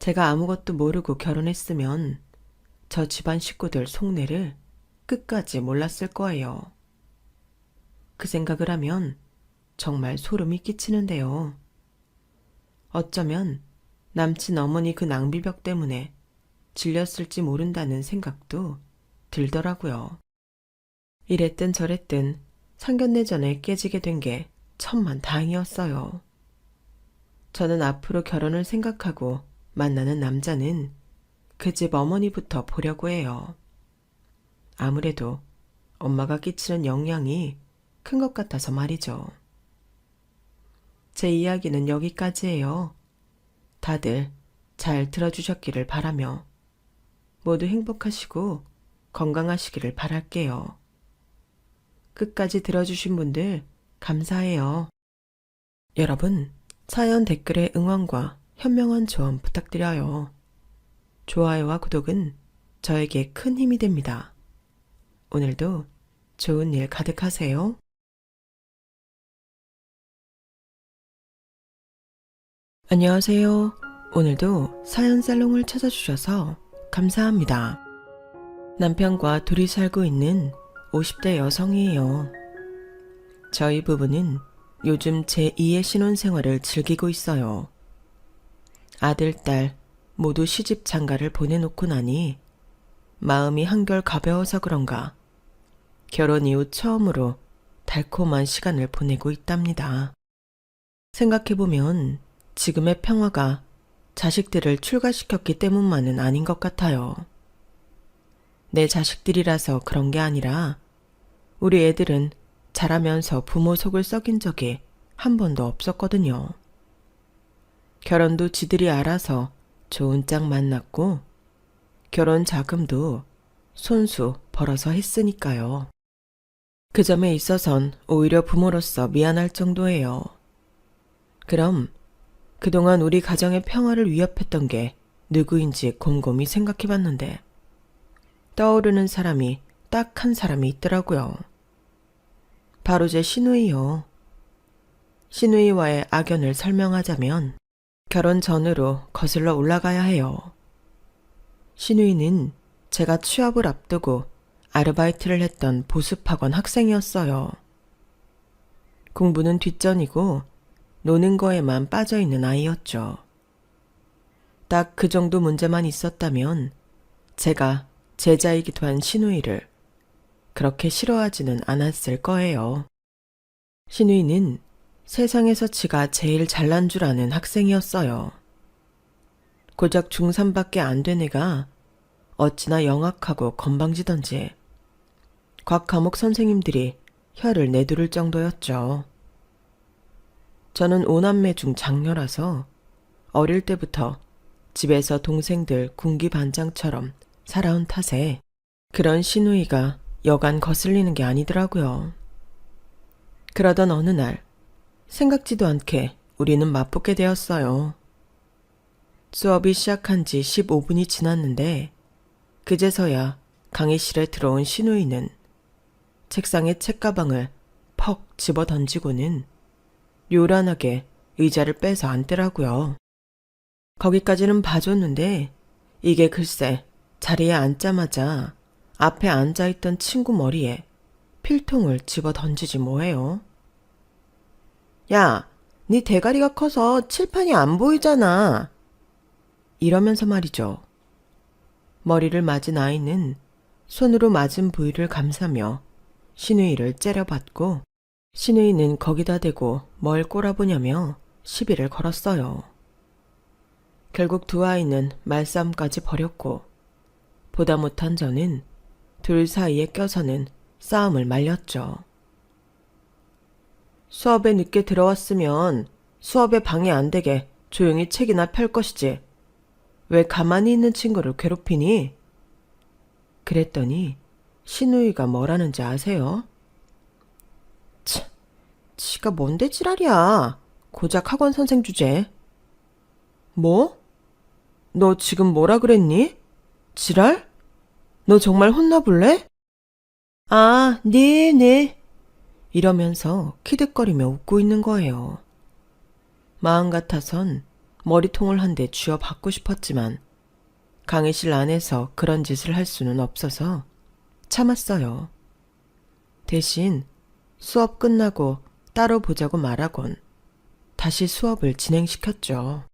제가 아무것도 모르고 결혼했으면 저 집안 식구들 속내를 끝까지 몰랐을 거예요. 그 생각을 하면 정말 소름이 끼치는데요. 어쩌면 남친 어머니 그 낭비벽 때문에 질렸을지 모른다는 생각도 들더라고요. 이랬든 저랬든 상견례전에 깨지게 된 게 천만 다행이었어요. 저는 앞으로 결혼을 생각하고 만나는 남자는 그 집 어머니부터 보려고 해요. 아무래도 엄마가 끼치는 영향이 큰 것 같아서 말이죠. 제 이야기는 여기까지예요. 다들 잘 들어주셨기를 바라며 모두 행복하시고 건강하시기를 바랄게요. 끝까지 들어주신 분들 감사해요. 여러분, 사연 댓글에 응원과 현명한 조언 부탁드려요. 좋아요와 구독은 저에게 큰 힘이 됩니다. 오늘도 좋은 일 가득하세요. 안녕하세요. 오늘도 사연 살롱을 찾아주셔서 감사합니다. 남편과 둘이 살고 있는 50대 여성이에요. 저희 부부는 요즘 제2의 신혼생활을 즐기고 있어요. 아들, 딸 모두 시집 장가를 보내놓고 나니 마음이 한결 가벼워서 그런가 결혼 이후 처음으로 달콤한 시간을 보내고 있답니다. 생각해보면 지금의 평화가 자식들을 출가시켰기 때문만은 아닌 것 같아요. 내 자식들이라서 그런 게 아니라 우리 애들은 자라면서 부모 속을 썩인 적이 한 번도 없었거든요. 결혼도 지들이 알아서 좋은 짝 만났고 결혼 자금도 손수 벌어서 했으니까요. 그 점에 있어선 오히려 부모로서 미안할 정도예요. 그럼 그동안 우리 가정의 평화를 위협했던 게 누구인지 곰곰이 생각해봤는데 떠오르는 사람이 딱 한 사람이 있더라고요. 바로 제 시누이요. 시누이와의 악연을 설명하자면 결혼 전으로 거슬러 올라가야 해요. 시누이는 제가 취업을 앞두고 아르바이트를 했던 보습학원 학생이었어요. 공부는 뒷전이고 노는 거에만 빠져있는 아이였죠. 딱 그 정도 문제만 있었다면 제가 제자이기도 한 시누이를 그렇게 싫어하지는 않았을 거예요. 시누이는 세상에서 지가 제일 잘난 줄 아는 학생이었어요. 고작 중3밖에 안 된 애가 어찌나 영악하고 건방지던지 각 과목 선생님들이 혀를 내두를 정도였죠. 저는 5남매 중 장녀라서 어릴 때부터 집에서 동생들 군기반장처럼 살아온 탓에 그런 시누이가 여간 거슬리는 게 아니더라고요. 그러던 어느 날 생각지도 않게 우리는 맞붙게 되었어요. 수업이 시작한 지 15분이 지났는데 그제서야 강의실에 들어온 시누이는 책상에 책가방을 퍽 집어 던지고는 요란하게 의자를 빼서 앉더라고요. 거기까지는 봐줬는데 이게 글쎄 자리에 앉자마자 앞에 앉아있던 친구 머리에 필통을 집어 던지지 뭐예요. 야, 네 대가리가 커서 칠판이 안 보이잖아. 이러면서 말이죠. 머리를 맞은 아이는 손으로 맞은 부위를 감싸며 시누이를 째려봤고 시누이는 거기다 대고 뭘 꼬라보냐며 시비를 걸었어요. 결국 두 아이는 말싸움까지 벌였고 보다 못한 저는 둘 사이에 껴서는 싸움을 말렸죠. 수업에 늦게 들어왔으면 수업에 방해 안 되게 조용히 책이나 펼 것이지. 왜 가만히 있는 친구를 괴롭히니? 그랬더니 시누이가 뭐라는지 아세요? 치, 지가 뭔데 지랄이야. 고작 학원 선생 주제. 뭐? 너 지금 뭐라 그랬니? 지랄? 너 정말 혼나볼래? 아, 네. 이러면서 키득거리며 웃고 있는 거예요. 마음 같아선 머리통을 한 대 쥐어 받고 싶었지만 강의실 안에서 그런 짓을 할 수는 없어서 참았어요. 대신 수업 끝나고 따로 보자고 말하곤 다시 수업을 진행시켰죠.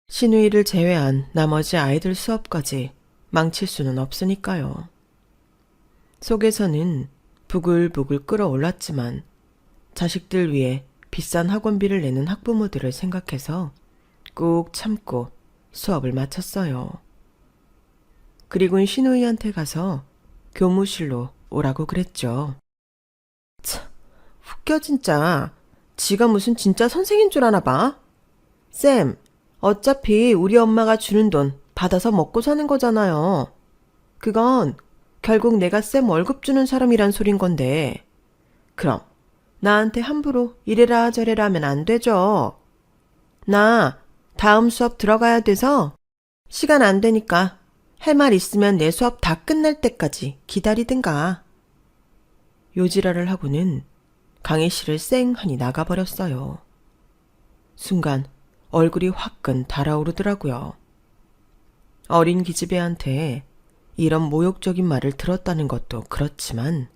신우이를 제외한 나머지 아이들 수업까지 망칠 수는 없으니까요. 속에서는 부글부글 끓어올랐지만 자식들 위해 비싼 학원비를 내는 학부모들을 생각해서 꾹 참고 수업을 마쳤어요. 그리고는 신우이한테 가서 교무실로 오라고 그랬죠. 참, 웃겨 진짜. 지가 무슨 진짜 선생인 줄 아나 봐. 쌤, 어차피 우리 엄마가 주는 돈 받아서 먹고 사는 거잖아요. 그건 결국 내가 쌤 월급 주는 사람이란 소린 건데. 그럼 나한테 함부로 이래라 저래라 하면 안 되죠. 나 다음 수업 들어가야 돼서 시간 안 되니까 할 말 있으면 내 수업 다 끝날 때까지 기다리든가. 요지라를 하고는 강의실을 쌩하니 나가버렸어요. 순간 얼굴이 화끈 달아오르더라고요. 어린 기집애한테 이런 모욕적인 말을 들었다는 것도 그렇지만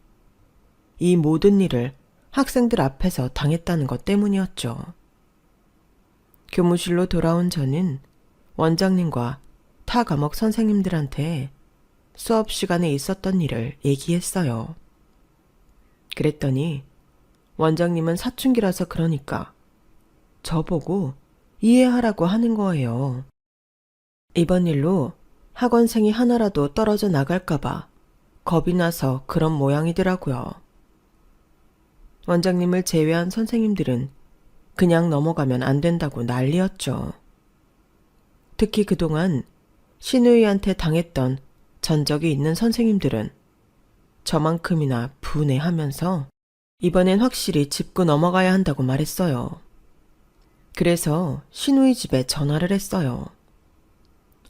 이 모든 일을 학생들 앞에서 당했다는 것 때문이었죠. 교무실로 돌아온 저는 원장님과 타 과목 선생님들한테 수업 시간에 있었던 일을 얘기했어요. 그랬더니 원장님은 사춘기라서 그러니까 저보고 이해하라고 하는 거예요. 이번 일로 학원생이 하나라도 떨어져 나갈까봐 겁이 나서 그런 모양이더라고요. 원장님을 제외한 선생님들은 그냥 넘어가면 안 된다고 난리였죠. 특히 그동안 신우이한테 당했던 전적이 있는 선생님들은 저만큼이나 분해하면서 이번엔 확실히 짚고 넘어가야 한다고 말했어요. 그래서 신우이 집에 전화를 했어요.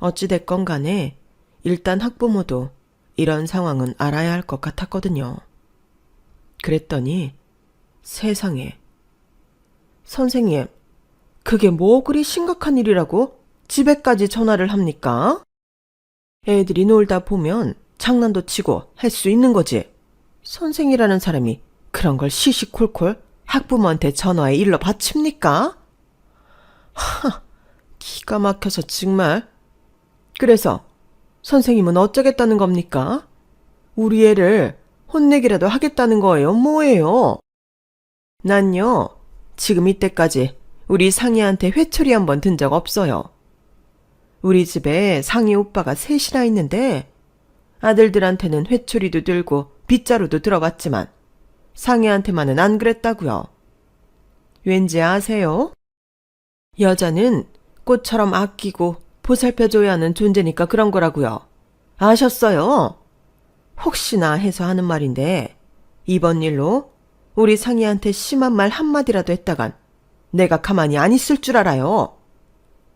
어찌됐건 간에 일단 학부모도 이런 상황은 알아야 할 것 같았거든요. 그랬더니 세상에. 선생님, 그게 뭐 그리 심각한 일이라고 집에까지 전화를 합니까? 애들이 놀다 보면 장난도 치고 할 수 있는 거지. 선생이라는 사람이 그런 걸 시시콜콜 학부모한테 전화해 일러 바칩니까? 하, 기가 막혀서 정말. 그래서 선생님은 어쩌겠다는 겁니까? 우리 애를 혼내기라도 하겠다는 거예요? 뭐예요? 난요, 지금 이때까지 우리 상희한테 회초리 한 번 든 적 없어요. 우리 집에 상희 오빠가 셋이나 있는데 아들들한테는 회초리도 들고 빗자루도 들어갔지만 상희한테만은 안 그랬다고요. 왠지 아세요? 여자는 꽃처럼 아끼고 보살펴줘야 하는 존재니까 그런 거라고요. 아셨어요? 혹시나 해서 하는 말인데 이번 일로 우리 상희한테 심한 말 한마디라도 했다간 내가 가만히 안 있을 줄 알아요.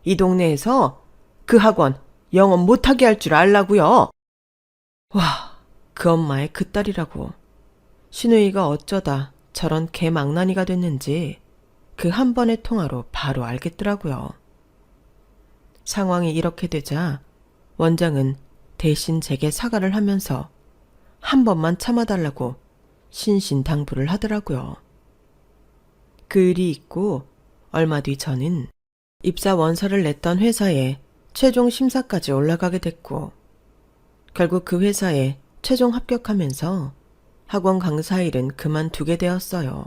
이 동네에서 그 학원 영업 못하게 할 줄 알라고요. 와, 그 엄마의 그 딸이라고. 신우이가 어쩌다 저런 개망나니가 됐는지 그 한 번의 통화로 바로 알겠더라고요. 상황이 이렇게 되자 원장은 대신 제게 사과를 하면서 한 번만 참아달라고 신신당부를 하더라고요. 그 일이 있고 얼마 뒤 저는 입사 원서를 냈던 회사에 최종 심사까지 올라가게 됐고 결국 그 회사에 최종 합격하면서 학원 강사 일은 그만두게 되었어요.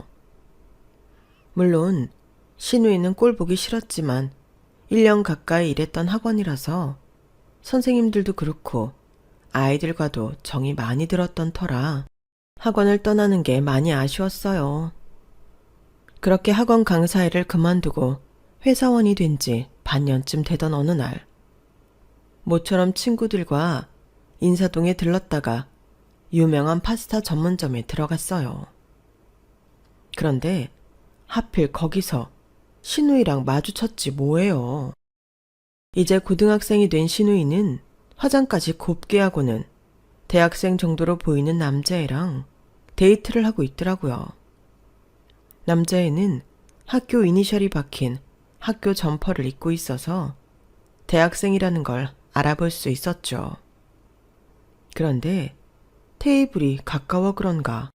물론 신우이는 꼴 보기 싫었지만 1년 가까이 일했던 학원이라서 선생님들도 그렇고 아이들과도 정이 많이 들었던 터라 학원을 떠나는 게 많이 아쉬웠어요. 그렇게 학원 강사 일을 그만두고 회사원이 된 지 반년쯤 되던 어느 날 모처럼 친구들과 인사동에 들렀다가 유명한 파스타 전문점에 들어갔어요. 그런데 하필 거기서 신우이랑 마주쳤지 뭐예요. 이제 고등학생이 된 신우이는 화장까지 곱게 하고는 대학생 정도로 보이는 남자애랑 데이트를 하고 있더라고요. 남자애는 학교 이니셜이 박힌 학교 점퍼를 입고 있어서 대학생이라는 걸 알아볼 수 있었죠. 그런데 테이블이 가까워 그런가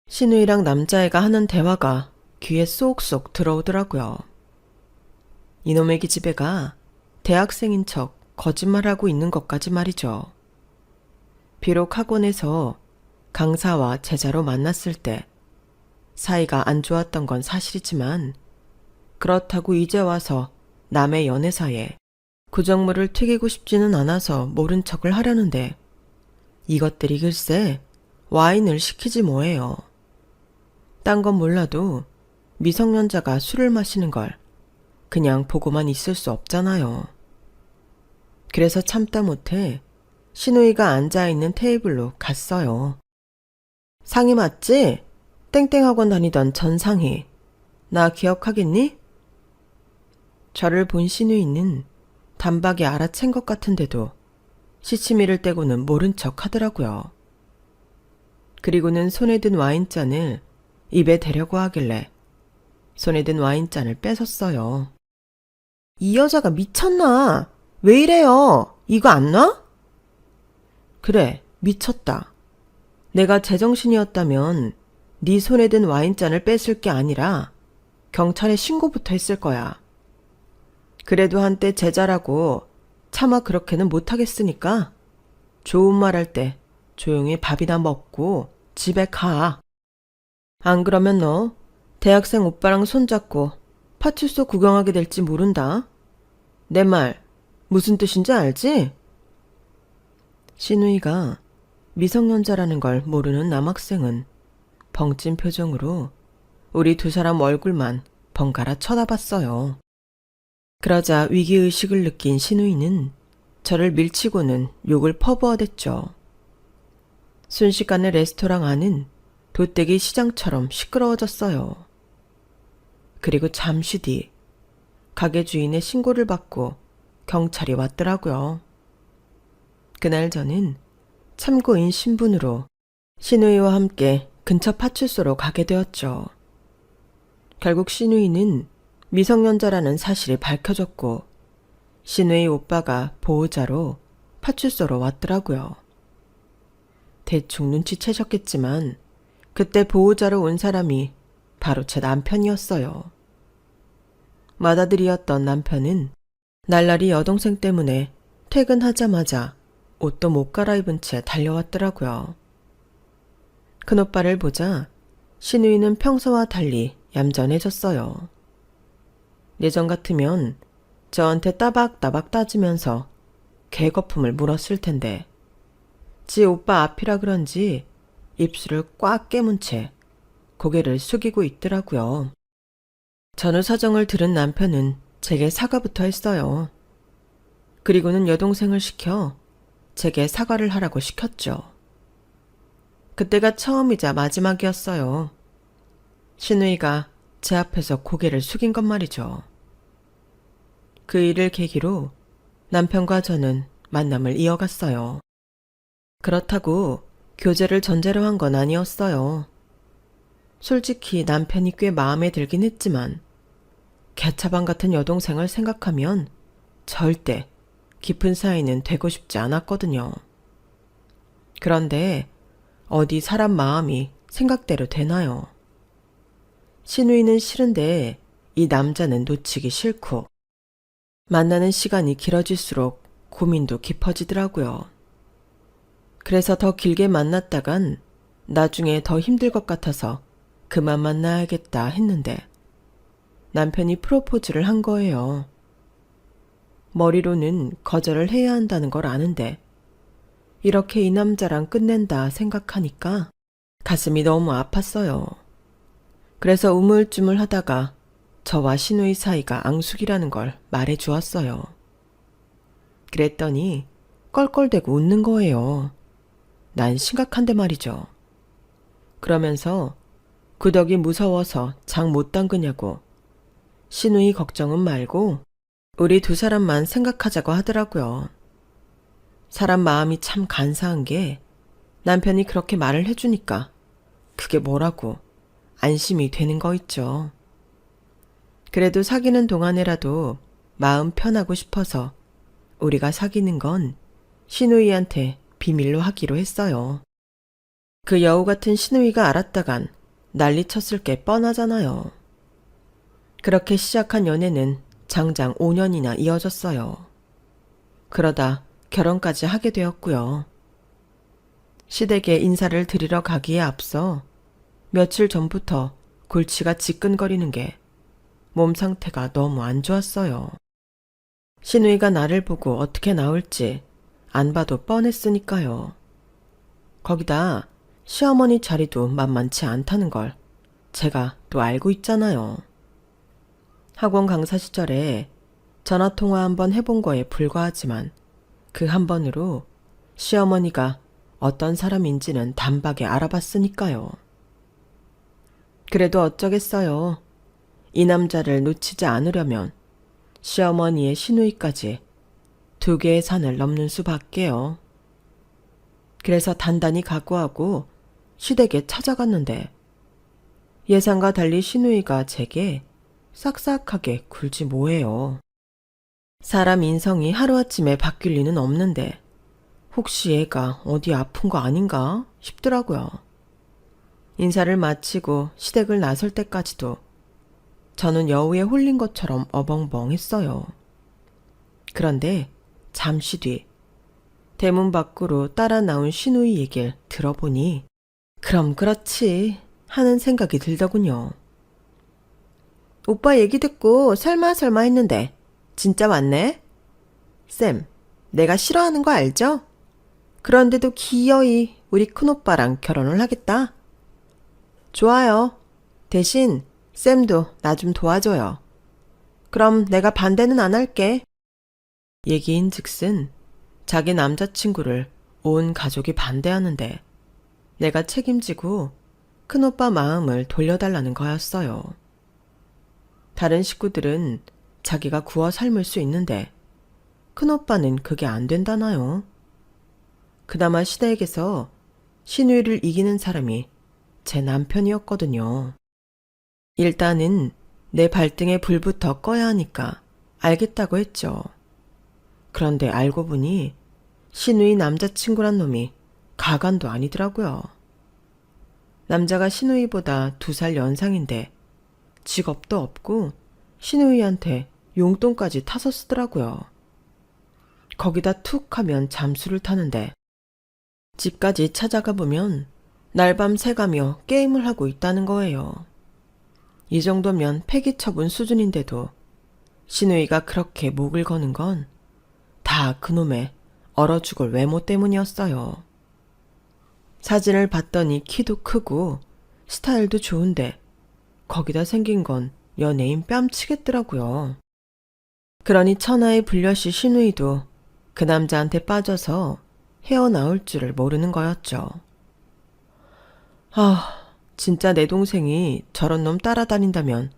신우이랑 남자애가 하는 대화가 귀에 쏙쏙 들어오더라고요. 이놈의 기집애가 대학생인 척 거짓말하고 있는 것까지 말이죠. 비록 학원에서 강사와 제자로 만났을 때 사이가 안 좋았던 건 사실이지만 그렇다고 이제 와서 남의 연애사에 구정물을 튀기고 싶지는 않아서 모른 척을 하려는데 이것들이 글쎄 와인을 시키지 뭐예요. 딴 건 몰라도 미성년자가 술을 마시는 걸 그냥 보고만 있을 수 없잖아요. 그래서 참다 못해 신우이가 앉아있는 테이블로 갔어요. 상희 맞지? 땡땡학원 다니던 전상희. 나 기억하겠니? 저를 본 신우이는 단박에 알아챈 것 같은데도 시치미를 떼고는 모른 척 하더라고요. 그리고는 손에 든 와인잔을 입에 대려고 하길래 손에 든 와인잔을 뺏었어요. 이 여자가 미쳤나? 왜 이래요? 이거 안 놔? 그래, 미쳤다. 내가 제정신이었다면 네 손에 든 와인잔을 뺏을 게 아니라 경찰에 신고부터 했을 거야. 그래도 한때 제자라고 차마 그렇게는 못하겠으니까 좋은 말 할 때 조용히 밥이나 먹고 집에 가. 안 그러면 너 대학생 오빠랑 손잡고 파출소 구경하게 될지 모른다. 내 말 무슨 뜻인지 알지? 신우이가 미성년자라는 걸 모르는 남학생은 벙찐 표정으로 우리 두 사람 얼굴만 번갈아 쳐다봤어요. 그러자 위기의식을 느낀 신우이는 저를 밀치고는 욕을 퍼부어댔죠. 순식간에 레스토랑 안은 돗대기 시장처럼 시끄러워졌어요. 그리고 잠시 뒤 가게 주인의 신고를 받고 경찰이 왔더라고요. 그날 저는 참고인 신분으로 신우이와 함께 근처 파출소로 가게 되었죠. 결국 신우이는 미성년자라는 사실이 밝혀졌고 신우이 오빠가 보호자로 파출소로 왔더라고요. 대충 눈치채셨겠지만 그때 보호자로 온 사람이 바로 제 남편이었어요. 맏아들이었던 남편은 날라리 여동생 때문에 퇴근하자마자 옷도 못 갈아입은 채 달려왔더라고요. 큰오빠를 보자 신우이는 평소와 달리 얌전해졌어요. 예전 같으면 저한테 따박따박 따지면서 개거품을 물었을 텐데 지 오빠 앞이라 그런지 입술을 꽉 깨문 채 고개를 숙이고 있더라고요. 전후 사정을 들은 남편은 제게 사과부터 했어요. 그리고는 여동생을 시켜 제게 사과를 하라고 시켰죠. 그때가 처음이자 마지막이었어요. 신우이가 제 앞에서 고개를 숙인 것 말이죠. 그 일을 계기로 남편과 저는 만남을 이어갔어요. 그렇다고 교제를 전제로 한 건 아니었어요. 솔직히 남편이 꽤 마음에 들긴 했지만 개차반 같은 여동생을 생각하면 절대 깊은 사이는 되고 싶지 않았거든요. 그런데 어디 사람 마음이 생각대로 되나요? 신우이는 싫은데 이 남자는 놓치기 싫고 만나는 시간이 길어질수록 고민도 깊어지더라고요. 그래서 더 길게 만났다간 나중에 더 힘들 것 같아서 그만 만나야겠다 했는데 남편이 프로포즈를 한 거예요. 머리로는 거절을 해야 한다는 걸 아는데 이렇게 이 남자랑 끝낸다 생각하니까 가슴이 너무 아팠어요. 그래서 우물쭈물 하다가 저와 신우이 사이가 앙숙이라는 걸 말해 주었어요. 그랬더니 껄껄대고 웃는 거예요. 난 심각한데 말이죠. 그러면서 구덕이 무서워서 장 못 담그냐고 신우이 걱정은 말고 우리 두 사람만 생각하자고 하더라고요. 사람 마음이 참 간사한 게 남편이 그렇게 말을 해주니까 그게 뭐라고 안심이 되는 거 있죠. 그래도 사귀는 동안에라도 마음 편하고 싶어서 우리가 사귀는 건 신우이한테 비밀로 하기로 했어요. 그 여우 같은 신우이가 알았다간 난리 쳤을 게 뻔하잖아요. 그렇게 시작한 연애는 장장 5년이나 이어졌어요. 그러다 결혼까지 하게 되었고요. 시댁에 인사를 드리러 가기에 앞서 며칠 전부터 골치가 지끈거리는 게 몸 상태가 너무 안 좋았어요. 신우이가 나를 보고 어떻게 나올지 안 봐도 뻔했으니까요. 거기다 시어머니 자리도 만만치 않다는 걸 제가 또 알고 있잖아요. 학원 강사 시절에 전화통화 한번 해본 거에 불과하지만 그 한 번으로 시어머니가 어떤 사람인지는 단박에 알아봤으니까요. 그래도 어쩌겠어요. 이 남자를 놓치지 않으려면 시어머니의 시누이까지 2개의 산을 넘는 수밖에요. 그래서 단단히 각오하고 시댁에 찾아갔는데 예상과 달리 시누이가 제게 싹싹하게 굴지 뭐예요. 사람 인성이 하루아침에 바뀔 리는 없는데 혹시 얘가 어디 아픈 거 아닌가 싶더라고요. 인사를 마치고 시댁을 나설 때까지도 저는 여우에 홀린 것처럼 어벙벙했어요. 그런데 잠시 뒤 대문 밖으로 따라 나온 시누이 얘기를 들어보니 그럼 그렇지 하는 생각이 들더군요. 오빠 얘기 듣고 설마 했는데 진짜 왔네? 쌤, 내가 싫어하는 거 알죠? 그런데도 기어이 우리 큰오빠랑 결혼을 하겠다. 좋아요. 대신 쌤도 나 좀 도와줘요. 그럼 내가 반대는 안 할게. 얘기인즉슨 자기 남자친구를 온 가족이 반대하는데 내가 책임지고 큰오빠 마음을 돌려달라는 거였어요. 다른 식구들은 자기가 구워 삶을 수 있는데 큰오빠는 그게 안 된다나요? 그나마 시댁에서 시누이를 이기는 사람이 제 남편이었거든요. 일단은 내 발등에 불부터 꺼야 하니까 알겠다고 했죠. 그런데 알고 보니 시누이 남자친구란 놈이 가관도 아니더라고요. 남자가 시누이보다 2살 연상인데 직업도 없고 시누이한테 용돈까지 타서 쓰더라고요. 거기다 툭 하면 잠수를 타는데 집까지 찾아가 보면 날밤 새가며 게임을 하고 있다는 거예요. 이 정도면 폐기 처분 수준인데도 시누이가 그렇게 목을 거는 건 다 그놈의 얼어 죽을 외모 때문이었어요. 사진을 봤더니 키도 크고 스타일도 좋은데 거기다 생긴 건 연예인 뺨치겠더라고요. 그러니 천하의 불려시 시누이도 그 남자한테 빠져서 헤어나올 줄을 모르는 거였죠. 진짜 내 동생이 저런 놈 따라다닌다면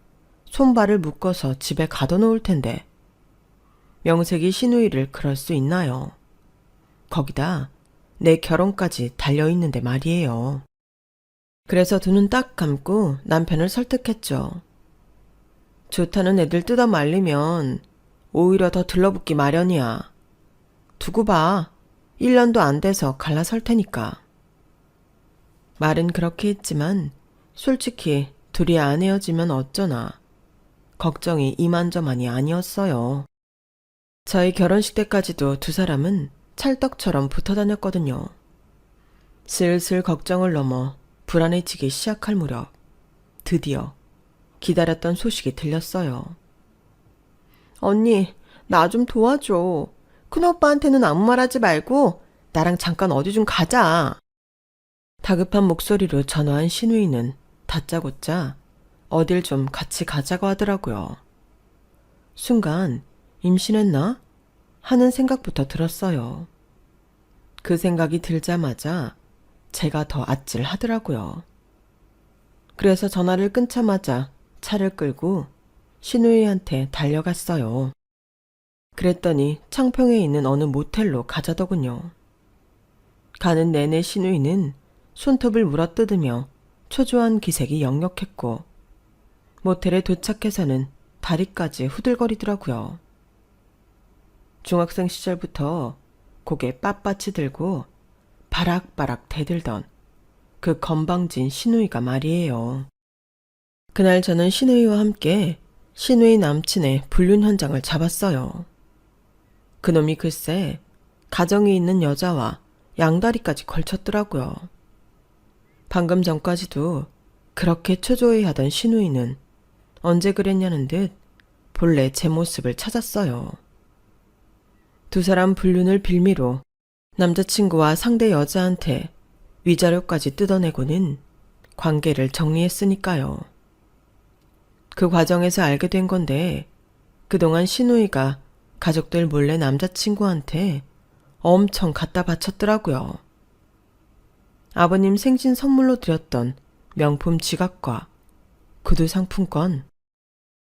손발을 묶어서 집에 가둬놓을 텐데 명색이 시누이를 그럴 수 있나요? 거기다 내 결혼까지 달려있는데 말이에요. 그래서 2눈 딱 감고 남편을 설득했죠. 좋다는 애들 뜯어 말리면 오히려 더 들러붙기 마련이야. 두고 봐. 1년도 안 돼서 갈라설 테니까. 말은 그렇게 했지만 솔직히 둘이 안 헤어지면 어쩌나 걱정이 이만저만이 아니었어요. 저희 결혼식 때까지도 2 사람은 찰떡처럼 붙어 다녔거든요. 슬슬 걱정을 넘어 불안해지기 시작할 무렵 드디어 기다렸던 소식이 들렸어요. 언니, 나 좀 도와줘. 큰오빠한테는 아무 말 하지 말고 나랑 잠깐 어디 좀 가자. 다급한 목소리로 전화한 시누이는 다짜고짜 어딜 좀 같이 가자고 하더라고요. 순간 임신했나? 하는 생각부터 들었어요. 그 생각이 들자마자 제가 더 아찔하더라고요. 그래서 전화를 끊자마자 차를 끌고 신우이한테 달려갔어요. 그랬더니 창평에 있는 어느 모텔로 가자더군요. 가는 내내 신우이는 손톱을 물어뜯으며 초조한 기색이 역력했고 모텔에 도착해서는 다리까지 후들거리더라고요. 중학생 시절부터 고개 빳빳이 들고 바락바락 대들던 그 건방진 신우이가 말이에요. 그날 저는 신우이와 함께 신우이 남친의 불륜 현장을 잡았어요. 그놈이 글쎄 가정이 있는 여자와 양다리까지 걸쳤더라고요. 방금 전까지도 그렇게 초조해하던 신우이는 언제 그랬냐는 듯 본래 제 모습을 찾았어요. 두 사람 불륜을 빌미로 남자친구와 상대 여자한테 위자료까지 뜯어내고는 관계를 정리했으니까요. 그 과정에서 알게 된 건데 그동안 신우이가 가족들 몰래 남자친구한테 엄청 갖다 바쳤더라고요. 아버님 생신 선물로 드렸던 명품 지갑과 구두 상품권,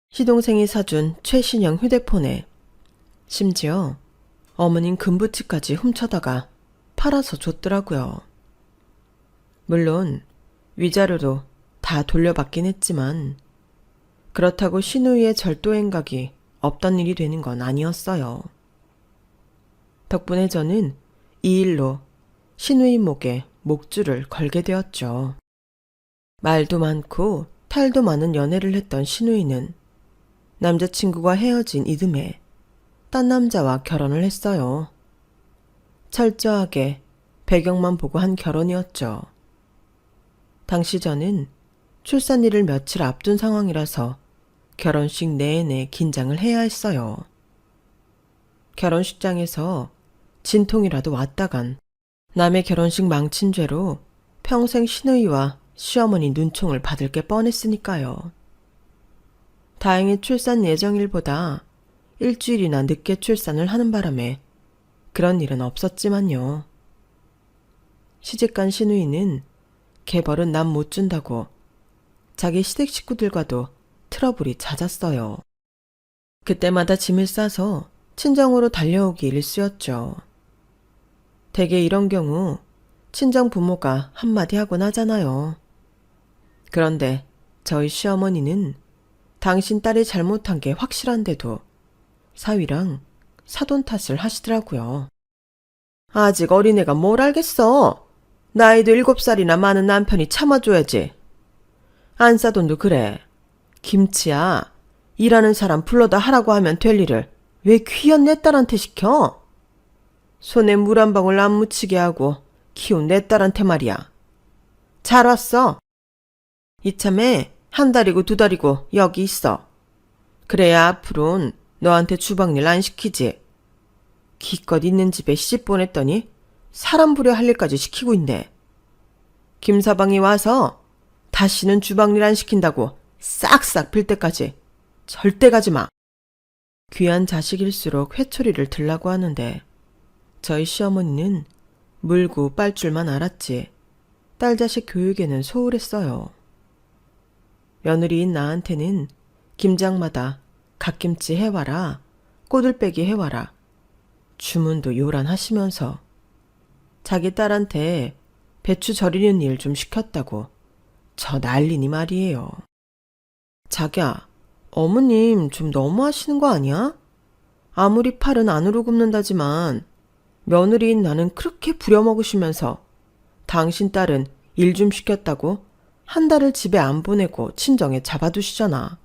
시동생이 사준 최신형 휴대폰에 심지어 어머님 금부치까지 훔쳐다가 팔아서 줬더라고요. 물론 위자료도 다 돌려받긴 했지만 그렇다고 신우이의 절도 행각이 없던 일이 되는 건 아니었어요. 덕분에 저는 이 일로 신우이 목에 목줄을 걸게 되었죠. 말도 많고 탈도 많은 연애를 했던 신우이는 남자친구가 헤어진 이듬해 딴 남자와 결혼을 했어요. 철저하게 배경만 보고 한 결혼이었죠. 당시 저는 출산일을 며칠 앞둔 상황이라서 결혼식 내내 긴장을 해야 했어요. 결혼식장에서 진통이라도 왔다간 남의 결혼식 망친 죄로 평생 신우이와 시어머니 눈총을 받을 게 뻔했으니까요. 다행히 출산 예정일보다 일주일이나 늦게 출산을 하는 바람에 그런 일은 없었지만요. 시집간 신우이는 개벌은 남 못 준다고 자기 시댁 식구들과도 트러블이 잦았어요. 그때마다 짐을 싸서 친정으로 달려오기 일쑤였죠. 대개 이런 경우 친정 부모가 한마디 하곤 하잖아요. 그런데 저희 시어머니는 당신 딸이 잘못한 게 확실한데도 사위랑 사돈 탓을 하시더라고요. 아직 어린애가 뭘 알겠어. 나이도 7살이나 많은 남편이 참아줘야지. 안사돈도 그래. 김치야, 일하는 사람 불러다 하라고 하면 될 일을 왜 귀한 내 딸한테 시켜? 손에 물 한 방울 안 묻히게 하고 키운 내 딸한테 말이야. 잘 왔어. 이참에 한 달이고 두 달이고 여기 있어. 그래야 앞으로는 너한테 주방일 안 시키지. 기껏 있는 집에 시집 보냈더니 사람 부려 할 일까지 시키고 있네. 김서방이 와서 다시는 주방일 안 시킨다고 싹싹 빌 때까지 절대 가지 마. 귀한 자식일수록 회초리를 들라고 하는데 저희 시어머니는 물고 빨 줄만 알았지 딸 자식 교육에는 소홀했어요. 며느리인 나한테는 김장마다 갓김치 해와라, 꼬들빼기 해와라, 주문도 요란하시면서 자기 딸한테 배추 절이는 일 좀 시켰다고 저 난리니 말이에요. 자기야, 어머님 좀 너무 하시는 거 아니야? 아무리 팔은 안으로 굽는다지만 며느리인 나는 그렇게 부려먹으시면서 당신 딸은 일 좀 시켰다고 한 달을 집에 안 보내고 친정에 잡아두시잖아.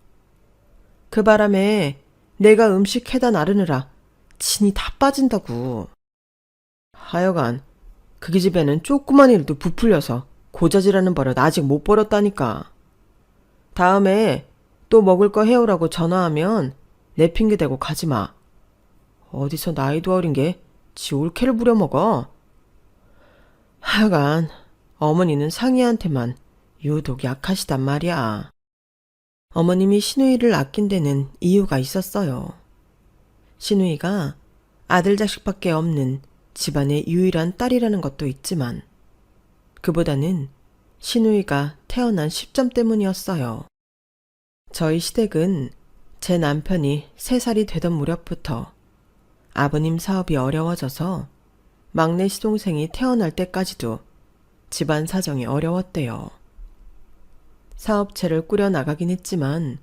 그 바람에 내가 음식 해다 나르느라 진이 다 빠진다고. 하여간 그 집에는 조그만 일도 부풀려서 고자질하는 버릇 아직 못 버렸다니까. 다음에 또 먹을 거 해오라고 전화하면 내 핑계 대고 가지 마. 어디서 나이도 어린 게 지 올케를 부려먹어. 하여간 어머니는 상희한테만 유독 약하시단 말이야. 어머님이 신우이를 아낀 데는 이유가 있었어요. 신우이가 아들 자식밖에 없는 집안의 유일한 딸이라는 것도 있지만 그보다는 신우이가 태어난 시점 때문이었어요. 저희 시댁은 제 남편이 3살이 되던 무렵부터 아버님 사업이 어려워져서 막내 시동생이 태어날 때까지도 집안 사정이 어려웠대요. 사업체를 꾸려나가긴 했지만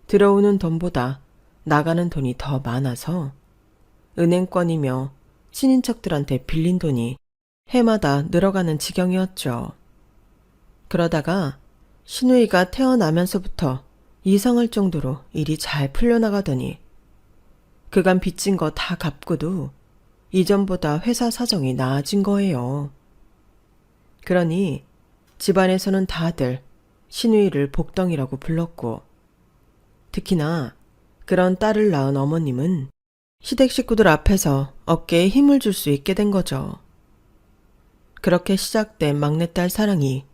들어오는 돈보다 나가는 돈이 더 많아서 은행권이며 친인척들한테 빌린 돈이 해마다 늘어가는 지경이었죠. 그러다가 신우이가 태어나면서부터 이상할 정도로 일이 잘 풀려나가더니 그간 빚진 거 다 갚고도 이전보다 회사 사정이 나아진 거예요. 그러니 집안에서는 다들 신우이를 복덩이라고 불렀고, 특히나 그런 딸을 낳은 어머님은 시댁 식구들 앞에서 어깨에 힘을 줄 수 있게 된 거죠. 그렇게 시작된 막내딸 사랑이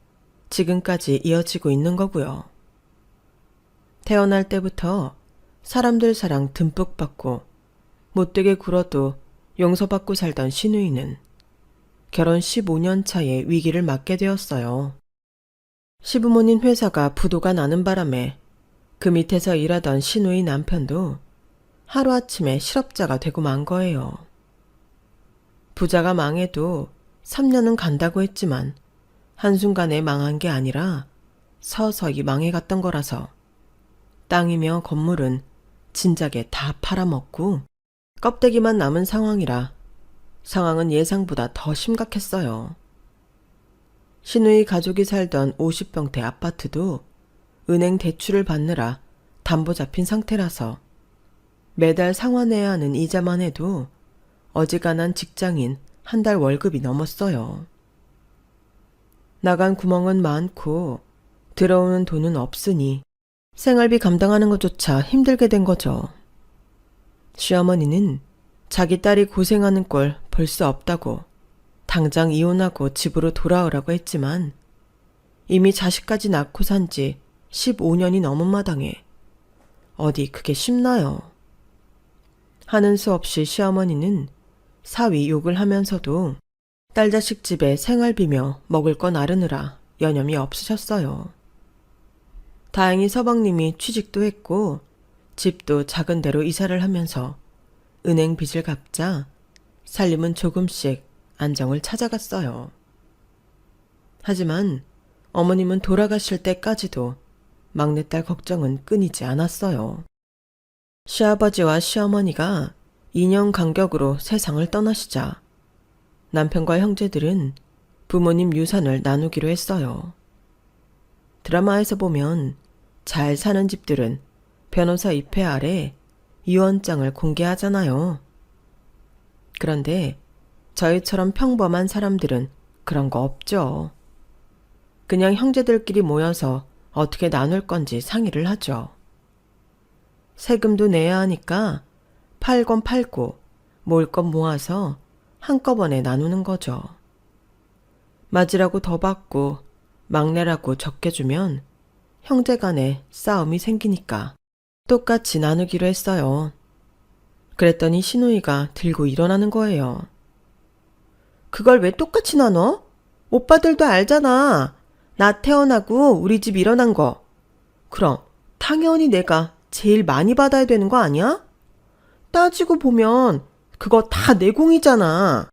지금까지 이어지고 있는 거고요. 태어날 때부터 사람들 사랑 듬뿍 받고 못되게 굴어도 용서받고 살던 신우이는 결혼 15년 차에 위기를 맞게 되었어요. 시부모님 회사가 부도가 나는 바람에 그 밑에서 일하던 신우이 남편도 하루아침에 실업자가 되고 만 거예요. 부자가 망해도 3년은 간다고 했지만 한순간에 망한 게 아니라 서서히 망해갔던 거라서 땅이며 건물은 진작에 다 팔아먹고 껍데기만 남은 상황이라 상황은 예상보다 더 심각했어요. 신우이 가족이 살던 50평대 아파트도 은행 대출을 받느라 담보 잡힌 상태라서 매달 상환해야 하는 이자만 해도 어지간한 직장인 한 달 월급이 넘었어요. 나간 구멍은 많고 들어오는 돈은 없으니 생활비 감당하는 것조차 힘들게 된 거죠. 시어머니는 자기 딸이 고생하는 꼴 볼 수 없다고 당장 이혼하고 집으로 돌아오라고 했지만 이미 자식까지 낳고 산 지 15년이 넘은 마당에 어디 그게 쉽나요? 하는 수 없이 시어머니는 사위 욕을 하면서도 딸 자식 집에 생활비며 먹을 거 나르느라 여념이 없으셨어요. 다행히 서방님이 취직도 했고 집도 작은 데로 이사를 하면서 은행 빚을 갚자 살림은 조금씩 안정을 찾아갔어요. 하지만 어머님은 돌아가실 때까지도 막내딸 걱정은 끊이지 않았어요. 시아버지와 시어머니가 2년 간격으로 세상을 떠나시자 남편과 형제들은 부모님 유산을 나누기로 했어요. 드라마에서 보면 잘 사는 집들은 변호사 입회 아래 유언장을 공개하잖아요. 그런데 저희처럼 평범한 사람들은 그런 거 없죠. 그냥 형제들끼리 모여서 어떻게 나눌 건지 상의를 하죠. 세금도 내야 하니까 팔 건 팔고 모을 건 모아서 한꺼번에 나누는 거죠. 맞으라고 더 받고 막내라고 적게 주면 형제 간에 싸움이 생기니까 똑같이 나누기로 했어요. 그랬더니 신우이가 들고 일어나는 거예요. 그걸 왜 똑같이 나눠? 오빠들도 알잖아. 나 태어나고 우리 집 일어난 거. 그럼 당연히 내가 제일 많이 받아야 되는 거 아니야? 따지고 보면 그거 다 내 공이잖아.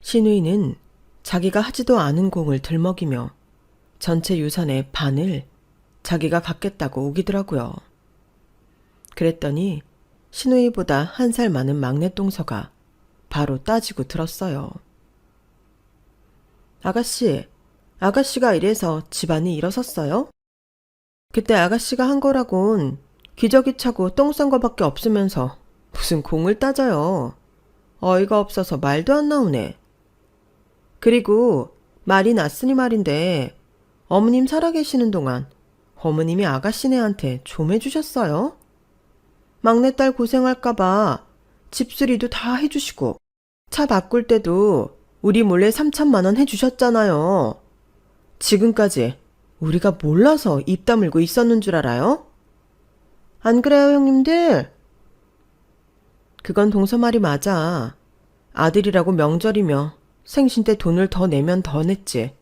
신우이는 자기가 하지도 않은 공을 들먹이며 전체 유산의 반을 자기가 갖겠다고 우기더라고요. 그랬더니 신우이보다 1살 많은 막내 동서가 바로 따지고 들었어요. 아가씨가 이래서 집안이 일어섰어요? 그때 아가씨가 한 거라곤 기저귀 차고 똥 싼 거밖에 없으면서 무슨 공을 따져요. 어이가 없어서 말도 안 나오네. 그리고 말이 났으니 말인데 어머님 살아계시는 동안 어머님이 아가씨네한테 좀 해주셨어요? 막내딸 고생할까봐 집수리도 다 해주시고 차 바꿀 때도 우리 몰래 3천만 원 해주셨잖아요. 지금까지 우리가 몰라서 입 다물고 있었는 줄 알아요? 안 그래요, 형님들? 그건 동서 말이 맞아. 아들이라고 명절이며 생신 때 돈을 더 내면 더 냈지.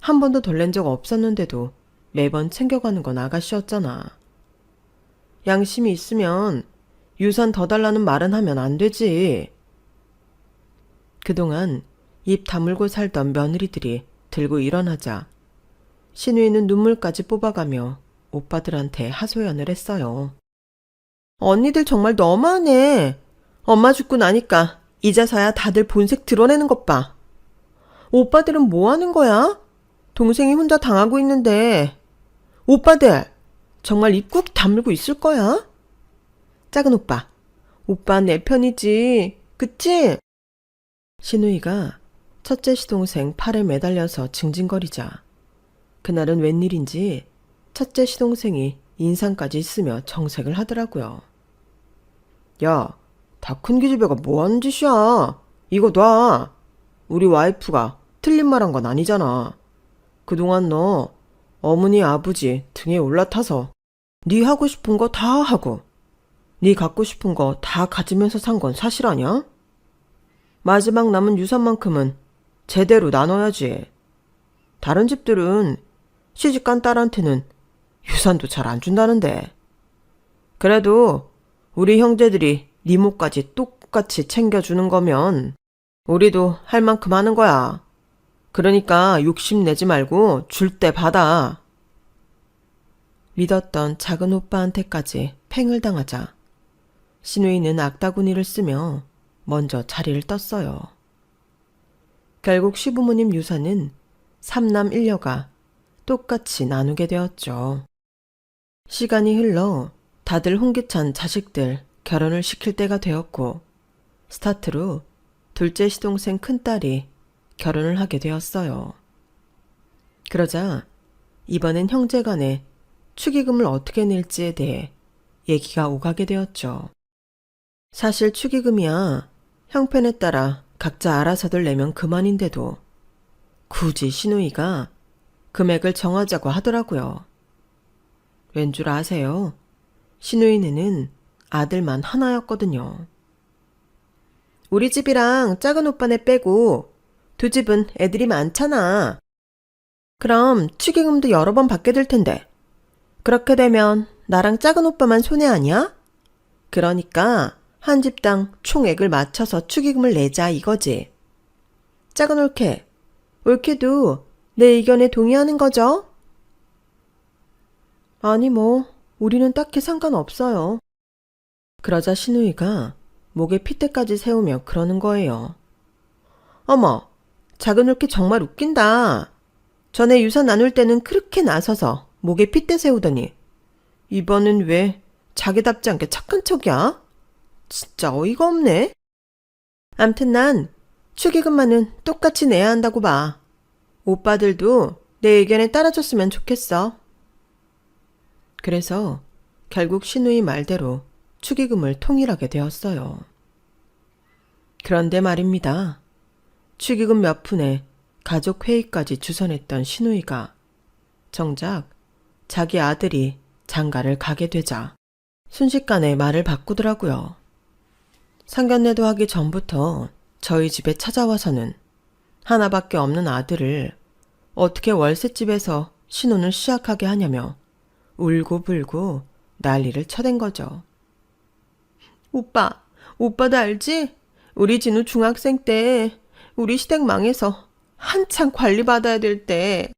한 번도 덜 낸 적 없었는데도 매번 챙겨가는 건 아가씨였잖아. 양심이 있으면 유산 더 달라는 말은 하면 안 되지. 그동안 입 다물고 살던 며느리들이 들고 일어나자 신우이는 눈물까지 뽑아가며 오빠들한테 하소연을 했어요. 언니들 정말 너무하네. 엄마 죽고 나니까 이제서야 다들 본색 드러내는 것 봐. 오빠들은 뭐 하는 거야? 동생이 혼자 당하고 있는데. 오빠들 정말 입 꾹 다물고 있을 거야? 작은 오빠, 오빠 내 편이지, 그치? 신우이가 첫째 시동생 팔에 매달려서 징징거리자 그날은 웬일인지 첫째 시동생이 인상까지 쓰며 정색을 하더라고요. 야, 다 큰 기집애가 뭐하는 짓이야? 이거 놔. 우리 와이프가 틀린 말 한 건 아니잖아. 그동안 너 어머니 아버지 등에 올라타서 네 하고 싶은 거 다 하고 네 갖고 싶은 거 다 가지면서 산 건 사실 아냐? 마지막 남은 유산만큼은 제대로 나눠야지. 다른 집들은 시집간 딸한테는 유산도 잘 안 준다는데. 그래도 우리 형제들이 네 몫까지 똑같이 챙겨주는 거면 우리도 할 만큼 하는 거야. 그러니까 욕심내지 말고 줄 때 받아. 믿었던 작은 오빠한테까지 팽을 당하자 신우이는 악다구니를 쓰며 먼저 자리를 떴어요. 결국 시부모님 유산은 3남 1녀가 똑같이 나누게 되었죠. 시간이 흘러 다들 홍기찬 자식들 결혼을 시킬 때가 되었고 스타트로 둘째 시동생 큰딸이 결혼을 하게 되었어요. 그러자 이번엔 형제간에 축의금을 어떻게 낼지에 대해 얘기가 오가게 되었죠. 사실 축의금이야 형편에 따라 각자 알아서들 내면 그만인데도 굳이 신우이가 금액을 정하자고 하더라고요. 왠 줄 아세요? 신우이네는 아들만 하나였거든요. 우리 집이랑 작은 오빠네 빼고 두 집은 애들이 많잖아. 그럼 축의금도 여러 번 받게 될 텐데 그렇게 되면 나랑 작은 오빠만 손해 아니야? 그러니까 한 집당 총액을 맞춰서 축의금을 내자 이거지. 작은 올케, 올케도 내 의견에 동의하는 거죠? 아니 뭐 우리는 딱히 상관없어요. 그러자 신우이가 목에 핏대까지 세우며 그러는 거예요. 어머, 작은 올케 정말 웃긴다. 전에 유산 나눌 때는 그렇게 나서서 목에 핏대 세우더니 이번엔 왜 자기답지 않게 착한 척이야? 진짜 어이가 없네. 암튼 난 축의금만은 똑같이 내야 한다고 봐. 오빠들도 내 의견에 따라줬으면 좋겠어. 그래서 결국 신우이 말대로 축의금을 통일하게 되었어요. 그런데 말입니다. 축의금 몇 푼에 가족 회의까지 주선했던 신우이가 정작 자기 아들이 장가를 가게 되자 순식간에 말을 바꾸더라고요. 상견례도 하기 전부터 저희 집에 찾아와서는 하나밖에 없는 아들을 어떻게 월세집에서 신혼을 시작하게 하냐며 울고불고 난리를 쳐댄 거죠. 오빠도 알지? 우리 진우 중학생 때 우리 시댁 망해서 한창 관리받아야 될 때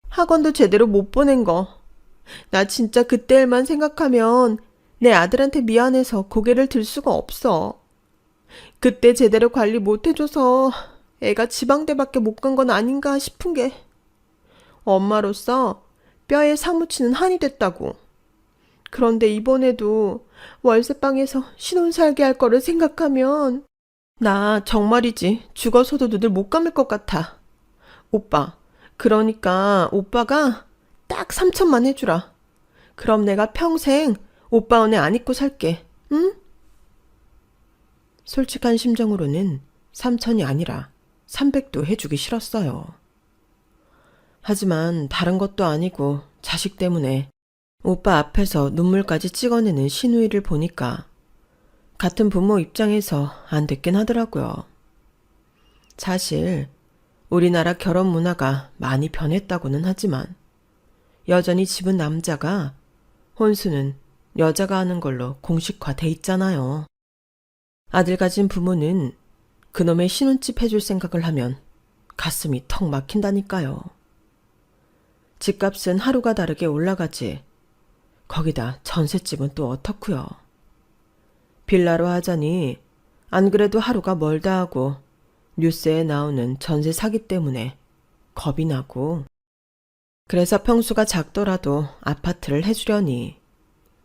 학원도 제대로 못 보낸 거. 나 진짜 그때 일만 생각하면 내 아들한테 미안해서 고개를 들 수가 없어. 그때 제대로 관리 못 해줘서 애가 지방대밖에 못 간 건 아닌가 싶은 게 엄마로서 뼈에 사무치는 한이 됐다고. 그런데 이번에도 월세방에서 신혼 살게 할 거를 생각하면 나 정말이지 죽어서도 눈을 못 감을 것 같아. 오빠, 그러니까 오빠가 딱 3천만 해주라. 그럼 내가 평생 오빠 은혜 안 잊고 살게. 응? 솔직한 심정으로는 3천이 아니라 300도 해주기 싫었어요. 하지만 다른 것도 아니고 자식 때문에 오빠 앞에서 눈물까지 찍어내는 신우이를 보니까 같은 부모 입장에서 안 됐긴 하더라고요. 사실 우리나라 결혼 문화가 많이 변했다고는 하지만 여전히 집은 남자가, 혼수는 여자가 하는 걸로 공식화돼 있잖아요. 아들 가진 부모는 그놈의 신혼집 해줄 생각을 하면 가슴이 턱 막힌다니까요. 집값은 하루가 다르게 올라가지. 거기다 전셋집은 또 어떻고요. 빌라로 하자니 안 그래도 하루가 멀다 하고 뉴스에 나오는 전세 사기 때문에 겁이 나고, 그래서 평수가 작더라도 아파트를 해주려니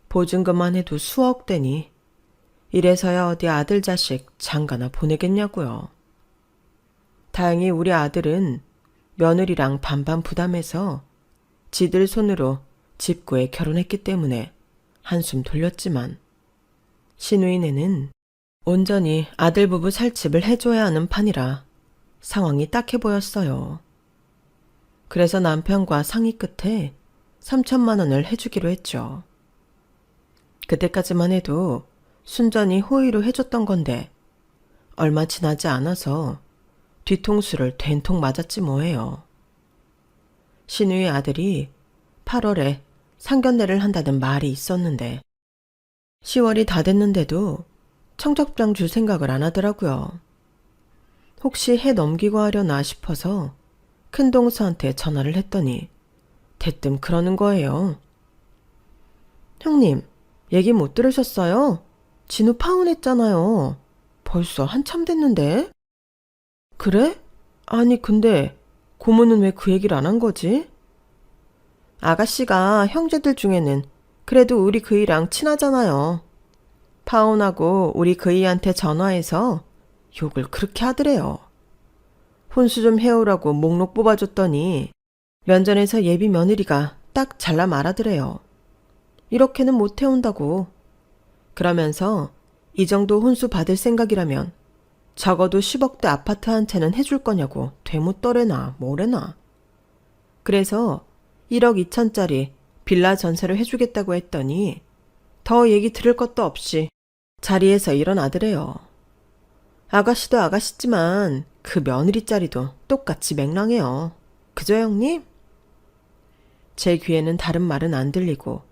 보증금만 해도 수억 대니 이래서야 어디 아들 자식 장가나 보내겠냐고요. 다행히 우리 아들은 며느리랑 반반 부담해서 지들 손으로 집 구해 결혼했기 때문에 한숨 돌렸지만, 시누이네는 온전히 아들 부부 살 집을 해줘야 하는 판이라 상황이 딱해 보였어요. 그래서 남편과 상의 끝에 3천만 원을 해주기로 했죠. 그때까지만 해도 순전히 호의로 해줬던 건데 얼마 지나지 않아서 뒤통수를 된통 맞았지 뭐예요. 시누이 아들이 8월에 상견례를 한다는 말이 있었는데 10월이 다 됐는데도 청첩장 줄 생각을 안 하더라고요. 혹시 해 넘기고 하려나 싶어서 큰동서한테 전화를 했더니 대뜸 그러는 거예요. 형님, 얘기 못 들으셨어요? 진우 파혼했잖아요. 벌써 한참 됐는데. 그래? 아니 근데 고모는 왜 그 얘기를 안 한 거지? 아가씨가 형제들 중에는 그래도 우리 그이랑 친하잖아요. 파혼하고 우리 그이한테 전화해서 욕을 그렇게 하더래요. 혼수 좀 해오라고 목록 뽑아줬더니 면전에서 예비 며느리가 딱 잘라 말하더래요. 이렇게는 못 해온다고. 그러면서 이 정도 혼수 받을 생각이라면 적어도 10억대 아파트 한 채는 해줄 거냐고 되묻더래나 뭐래나. 그래서 1억 2천짜리 빌라 전세를 해주겠다고 했더니 더 얘기 들을 것도 없이 자리에서 일어나더래요. 아가씨도 아가씨지만 그 며느리 자리도 똑같이 맹랑해요. 그죠 형님? 제 귀에는 다른 말은 안 들리고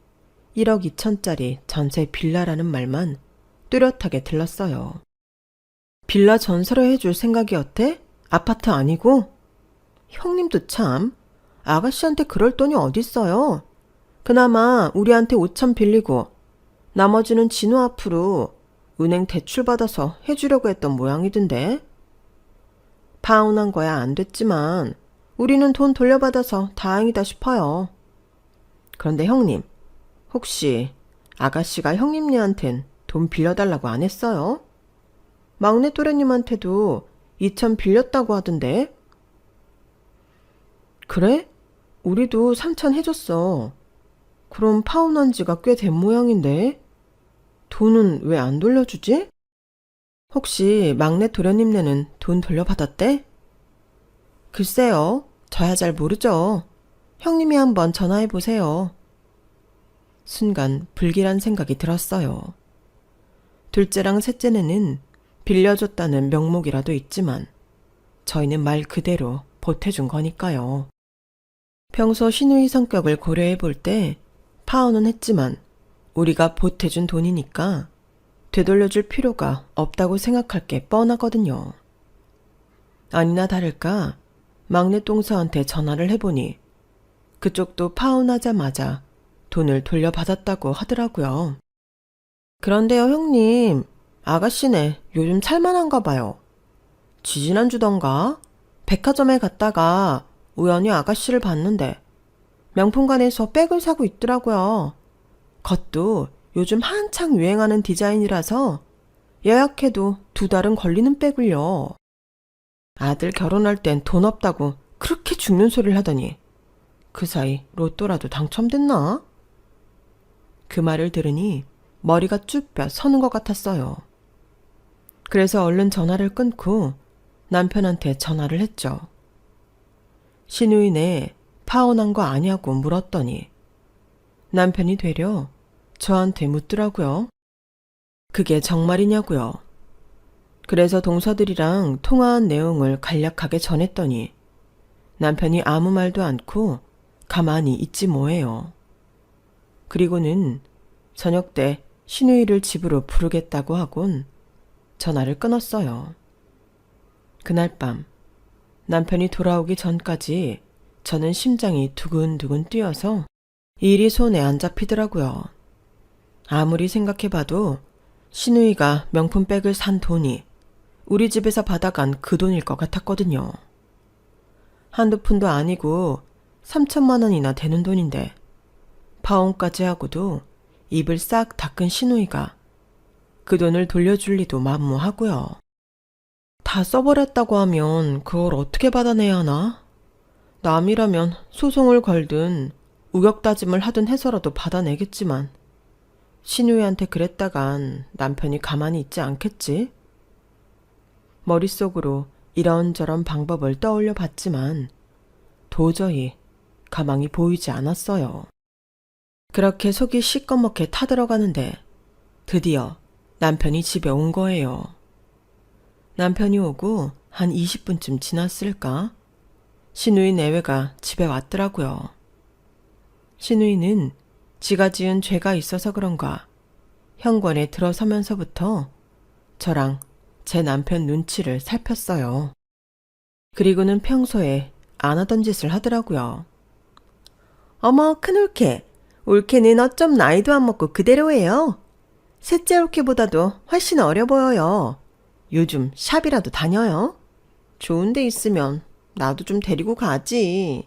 1억 2천짜리 전세 빌라라는 말만 뚜렷하게 들렸어요. 빌라 전세로 해줄 생각이었대? 아파트 아니고? 형님도 참, 아가씨한테 그럴 돈이 어딨어요. 그나마 우리한테 5천 빌리고 나머지는 진우 앞으로 은행 대출 받아서 해주려고 했던 모양이던데. 파혼한 거야 안 됐지만 우리는 돈 돌려받아서 다행이다 싶어요. 그런데 형님, 혹시 아가씨가 형님네한텐 돈 빌려달라고 안 했어요? 막내 또래님한테도 2천 빌렸다고 하던데. 그래? 우리도 3천 해줬어. 그럼 파혼한 지가 꽤 된 모양인데 돈은 왜 안 돌려주지? 혹시 막내 도련님네는 돈 돌려받았대? 글쎄요, 저야 잘 모르죠. 형님이 한번 전화해보세요. 순간 불길한 생각이 들었어요. 둘째랑 셋째네는 빌려줬다는 명목이라도 있지만 저희는 말 그대로 보태준 거니까요. 평소 시누이 성격을 고려해 볼 때 파혼은 했지만 우리가 보태준 돈이니까 되돌려줄 필요가 없다고 생각할 게 뻔하거든요. 아니나 다를까 막내 동서한테 전화를 해보니 그쪽도 파혼하자마자 돈을 돌려받았다고 하더라고요. 그런데요 형님, 아가씨네 요즘 살만한가 봐요. 지지난주던가 백화점에 갔다가 우연히 아가씨를 봤는데 명품관에서 백을 사고 있더라고요. 겉도 요즘 한창 유행하는 디자인이라서 예약해도 2달은 걸리는 백을요. 아들 결혼할 땐 돈 없다고 그렇게 죽는 소리를 하더니 그 사이 로또라도 당첨됐나? 그 말을 들으니 머리가 쭈뼛 서는 것 같았어요. 그래서 얼른 전화를 끊고 남편한테 전화를 했죠. 시누이네 파혼한 거 아냐고 물었더니 남편이 되려 저한테 묻더라고요. 그게 정말이냐고요. 그래서 동서들이랑 통화한 내용을 간략하게 전했더니 남편이 아무 말도 않고 가만히 있지 뭐예요. 그리고는 저녁 때 신우이를 집으로 부르겠다고 하곤 전화를 끊었어요. 그날 밤 남편이 돌아오기 전까지 저는 심장이 두근두근 뛰어서 일이 손에 안 잡히더라고요. 아무리 생각해봐도 신우이가 명품백을 산 돈이 우리 집에서 받아간 그 돈일 것 같았거든요. 한두 푼도 아니고 3천만 원이나 되는 돈인데 파혼까지 하고도 입을 싹 닦은 신우이가 그 돈을 돌려줄 리도 만무하고요. 다 써버렸다고 하면 그걸 어떻게 받아내야 하나? 남이라면 소송을 걸든 우격다짐을 하든 해서라도 받아내겠지만 신우이한테 그랬다간 남편이 가만히 있지 않겠지? 머릿속으로 이런저런 방법을 떠올려 봤지만 도저히 가망이 보이지 않았어요. 그렇게 속이 시꺼멓게 타들어가는데 드디어 남편이 집에 온 거예요. 남편이 오고 한 20분쯤 지났을까? 신우이 내외가 집에 왔더라고요. 신우이는 지가 지은 죄가 있어서 그런가 현관에 들어서면서부터 저랑 제 남편 눈치를 살폈어요. 그리고는 평소에 안 하던 짓을 하더라고요. 어머, 큰 올케. 올케는 어쩜 나이도 안 먹고 그대로예요. 셋째 올케보다도 훨씬 어려 보여요. 요즘 샵이라도 다녀요? 좋은 데 있으면 나도 좀 데리고 가지.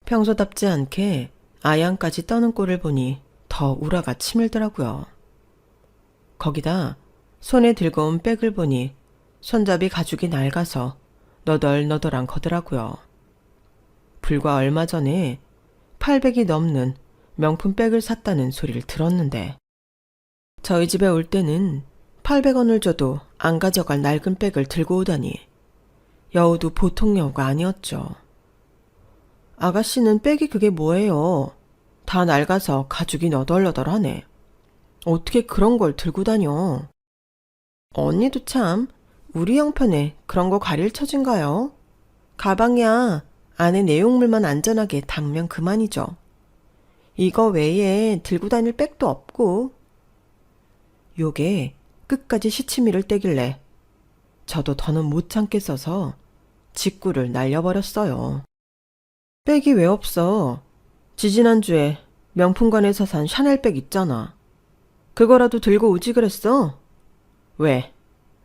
평소답지 않게 아양까지 떠는 꼴을 보니 더 우라가 치밀더라고요. 거기다 손에 들고 온 백을 보니 손잡이 가죽이 낡아서 너덜너덜한 거더라고요. 불과 얼마 전에 800이 넘는 명품 백을 샀다는 소리를 들었는데 저희 집에 올 때는 800원을 줘도 안 가져갈 낡은 백을 들고 오다니 여우도 보통 여우가 아니었죠. 아가씨는 백이 그게 뭐예요? 다 낡아서 가죽이 너덜너덜하네. 어떻게 그런 걸 들고 다녀? 언니도 참 우리 형편에 그런 거 가릴 처진가요? 가방이야. 안에 내용물만 안전하게 담으면 그만이죠. 이거 외에 들고 다닐 백도 없고. 요게 끝까지 시치미를 떼길래 저도 더는 못 참겠어서 직구를 날려버렸어요. 백이 왜 없어? 지지난주에 명품관에서 산 샤넬백 있잖아. 그거라도 들고 오지 그랬어? 왜?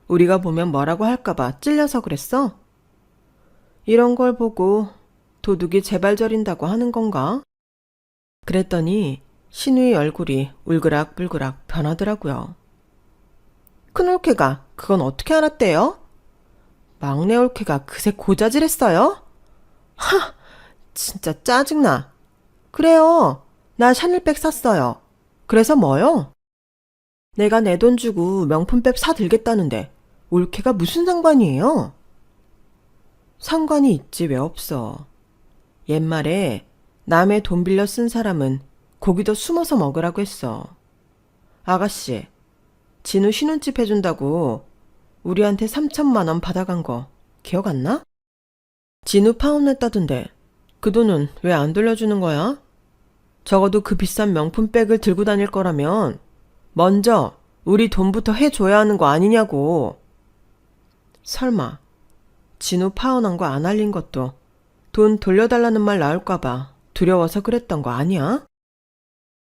우리가 보면 뭐라고 할까봐 찔려서 그랬어? 이런 걸 보고 도둑이 재발저린다고 하는 건가? 그랬더니 신우의 얼굴이 울그락불그락 변하더라고요. 큰 올케가 그건 어떻게 알았대요? 막내 올케가 그새 고자질했어요? 하! 진짜 짜증나. 그래요. 나 샤넬백 샀어요. 그래서 뭐요? 내가 내 돈 주고 명품백 사들겠다는데 올케가 무슨 상관이에요? 상관이 있지 왜 없어. 옛말에 남의 돈 빌려 쓴 사람은 고기도 숨어서 먹으라고 했어. 아가씨, 진우 신혼집 해준다고 우리한테 3천만 원 받아간 거 기억 안 나? 진우 파혼했다던데 그 돈은 왜 안 돌려주는 거야? 적어도 그 비싼 명품백을 들고 다닐 거라면 먼저 우리 돈부터 해줘야 하는 거 아니냐고. 설마 진우 파혼한 거 안 알린 것도 돈 돌려달라는 말 나올까봐 두려워서 그랬던 거 아니야?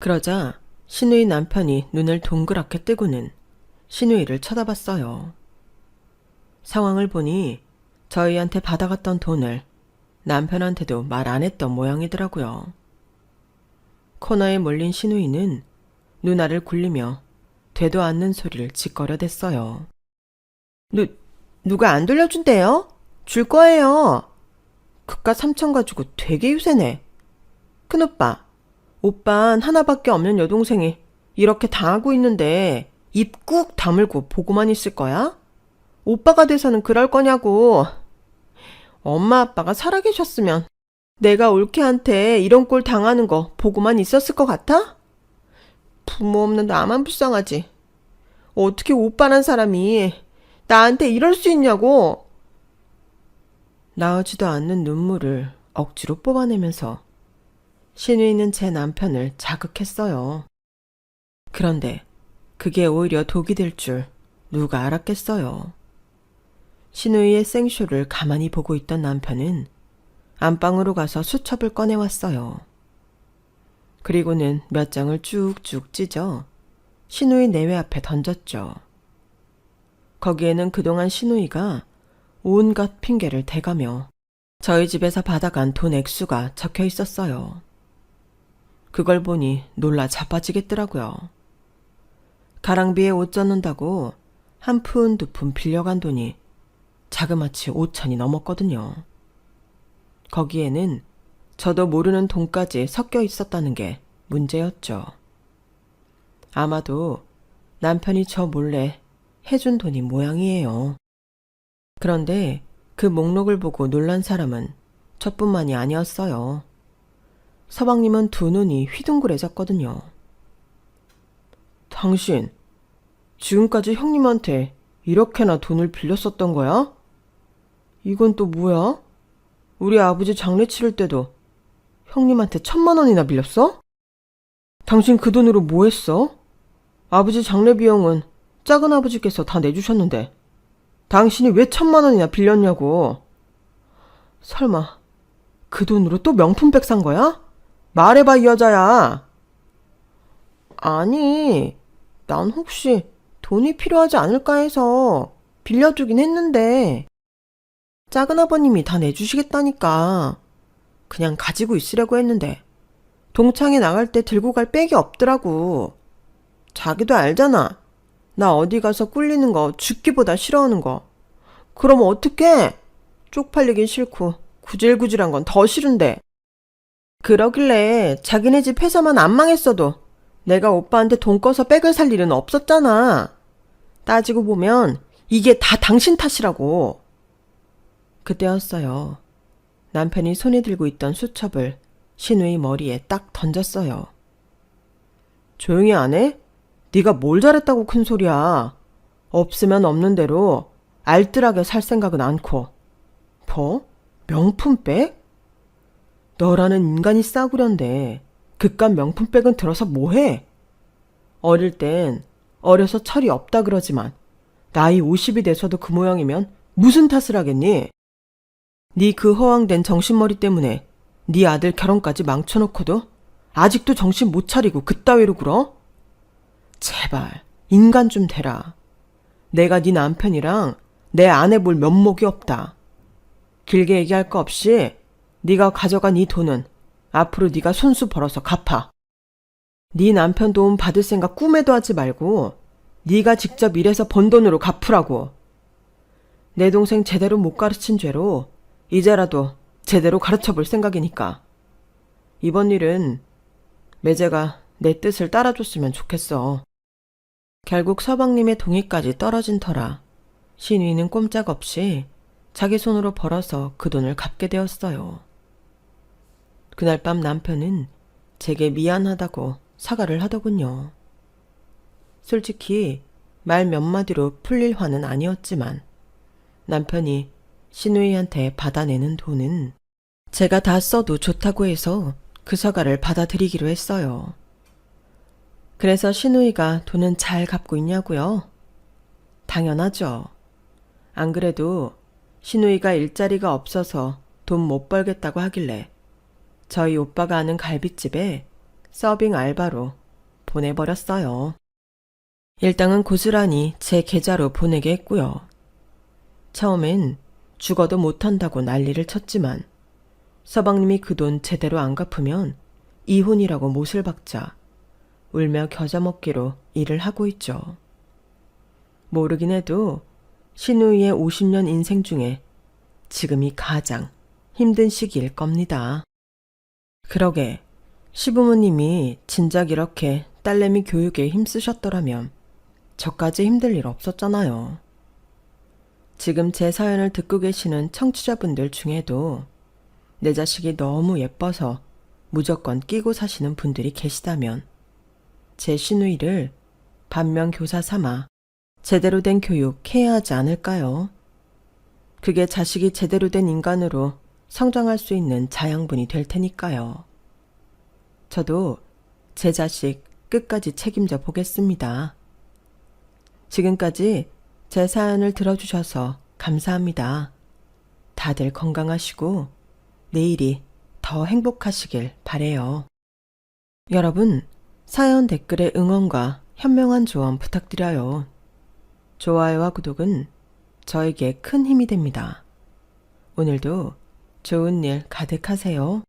그러자 신우이 남편이 눈을 동그랗게 뜨고는 신우이를 쳐다봤어요. 상황을 보니 저희한테 받아갔던 돈을 남편한테도 말 안 했던 모양이더라고요. 코너에 몰린 신우이는 누나를 굴리며 되도 않는 소리를 짓거려댔어요. 누가 안 돌려준대요? 줄 거예요. 그깟 3천 가지고 되게 유세네. 큰오빠, 오빤 하나밖에 없는 여동생이 이렇게 당하고 있는데 입 꾹 다물고 보고만 있을 거야? 오빠가 돼서는 그럴 거냐고. 엄마 아빠가 살아계셨으면 내가 올케한테 이런 꼴 당하는 거 보고만 있었을 것 같아? 부모 없는 나만 불쌍하지. 어떻게 오빠란 사람이 나한테 이럴 수 있냐고. 나오지도 않는 눈물을 억지로 뽑아내면서 신우이는 제 남편을 자극했어요. 그런데 그게 오히려 독이 될 줄 누가 알았겠어요. 신우이의 생쇼를 가만히 보고 있던 남편은 안방으로 가서 수첩을 꺼내왔어요. 그리고는 몇 장을 쭉쭉 찢어 신우이 내외 앞에 던졌죠. 거기에는 그동안 신우이가 온갖 핑계를 대가며 저희 집에서 받아간 돈 액수가 적혀 있었어요. 그걸 보니 놀라 자빠지겠더라고요. 가랑비에 옷 젖는다고 한 푼 두 푼 빌려간 돈이 자그마치 5천이 넘었거든요. 거기에는 저도 모르는 돈까지 섞여 있었다는 게 문제였죠. 아마도 남편이 저 몰래 해준 돈이 모양이에요. 그런데 그 목록을 보고 놀란 사람은 저뿐만이 아니었어요. 서방님은 두 눈이 휘둥그레졌거든요. 당신, 지금까지 형님한테 이렇게나 돈을 빌렸었던 거야? 이건 또 뭐야? 우리 아버지 장례 치를 때도 형님한테 1,000만 원이나 빌렸어? 당신 그 돈으로 뭐 했어? 아버지 장례 비용은 작은 아버지께서 다 내주셨는데 당신이 왜 1,000만 원이나 빌렸냐고. 설마 그 돈으로 또 명품백 산 거야? 말해봐, 이 여자야. 아니, 난 혹시 돈이 필요하지 않을까 해서 빌려주긴 했는데 작은 아버님이 다 내주시겠다니까 그냥 가지고 있으려고 했는데 동창회 나갈 때 들고 갈 백이 없더라고. 자기도 알잖아. 나 어디 가서 꿀리는 거 죽기보다 싫어하는 거. 그럼 어떡해? 쪽팔리긴 싫고 구질구질한 건 더 싫은데. 그러길래 자기네 집 회사만 안 망했어도 내가 오빠한테 돈 꺼서 백을 살 일은 없었잖아. 따지고 보면 이게 다 당신 탓이라고. 그때였어요. 남편이 손에 들고 있던 수첩을 신우의 머리에 딱 던졌어요. 조용히 안 해? 네가 뭘 잘했다고 큰 소리야. 없으면 없는 대로 알뜰하게 살 생각은 않고. 뭐? 명품백? 너라는 인간이 싸구려인데 그깟 명품백은 들어서 뭐해? 어릴 땐 어려서 철이 없다 그러지만 나이 50이 돼서도 그 모양이면 무슨 탓을 하겠니? 네 그 허황된 정신머리 때문에 네 아들 결혼까지 망쳐놓고도 아직도 정신 못 차리고 그따위로 굴어? 제발 인간 좀 되라. 내가 네 남편이랑 내 아내 볼 면목이 없다. 길게 얘기할 거 없이 네가 가져간 이 돈은 앞으로 네가 손수 벌어서 갚아. 네 남편 도움 받을 생각 꿈에도 하지 말고 네가 직접 일해서 번 돈으로 갚으라고. 내 동생 제대로 못 가르친 죄로 이제라도 제대로 가르쳐 볼 생각이니까. 이번 일은 매제가 내 뜻을 따라줬으면 좋겠어. 결국 서방님의 동의까지 떨어진 터라 신우이는 꼼짝없이 자기 손으로 벌어서 그 돈을 갚게 되었어요. 그날 밤 남편은 제게 미안하다고 사과를 하더군요. 솔직히 말 몇 마디로 풀릴 화는 아니었지만 남편이 신우이한테 받아내는 돈은 제가 다 써도 좋다고 해서 그 사과를 받아들이기로 했어요. 그래서 신우이가 돈은 잘 갚고 있냐고요? 당연하죠. 안 그래도 신우이가 일자리가 없어서 돈 못 벌겠다고 하길래 저희 오빠가 아는 갈빗집에 서빙 알바로 보내버렸어요. 일당은 고스란히 제 계좌로 보내게 했고요. 처음엔 죽어도 못한다고 난리를 쳤지만 서방님이 그 돈 제대로 안 갚으면 이혼이라고 못을 박자 울며 겨자 먹기로 일을 하고 있죠. 모르긴 해도 신우이의 50년 인생 중에 지금이 가장 힘든 시기일 겁니다. 그러게 시부모님이 진작 이렇게 딸내미 교육에 힘쓰셨더라면 저까지 힘들 일 없었잖아요. 지금 제 사연을 듣고 계시는 청취자분들 중에도 내 자식이 너무 예뻐서 무조건 끼고 사시는 분들이 계시다면 제 시누이를 반면교사 삼아 제대로 된 교육 해야 하지 않을까요? 그게 자식이 제대로 된 인간으로 성장할 수 있는 자양분이 될 테니까요. 저도 제 자식 끝까지 책임져 보겠습니다. 지금까지 제 사연을 들어주셔서 감사합니다. 다들 건강하시고 내일이 더 행복하시길 바래요. 여러분, 사연 댓글에 응원과 현명한 조언 부탁드려요. 좋아요와 구독은 저에게 큰 힘이 됩니다. 오늘도 좋은 일 가득하세요.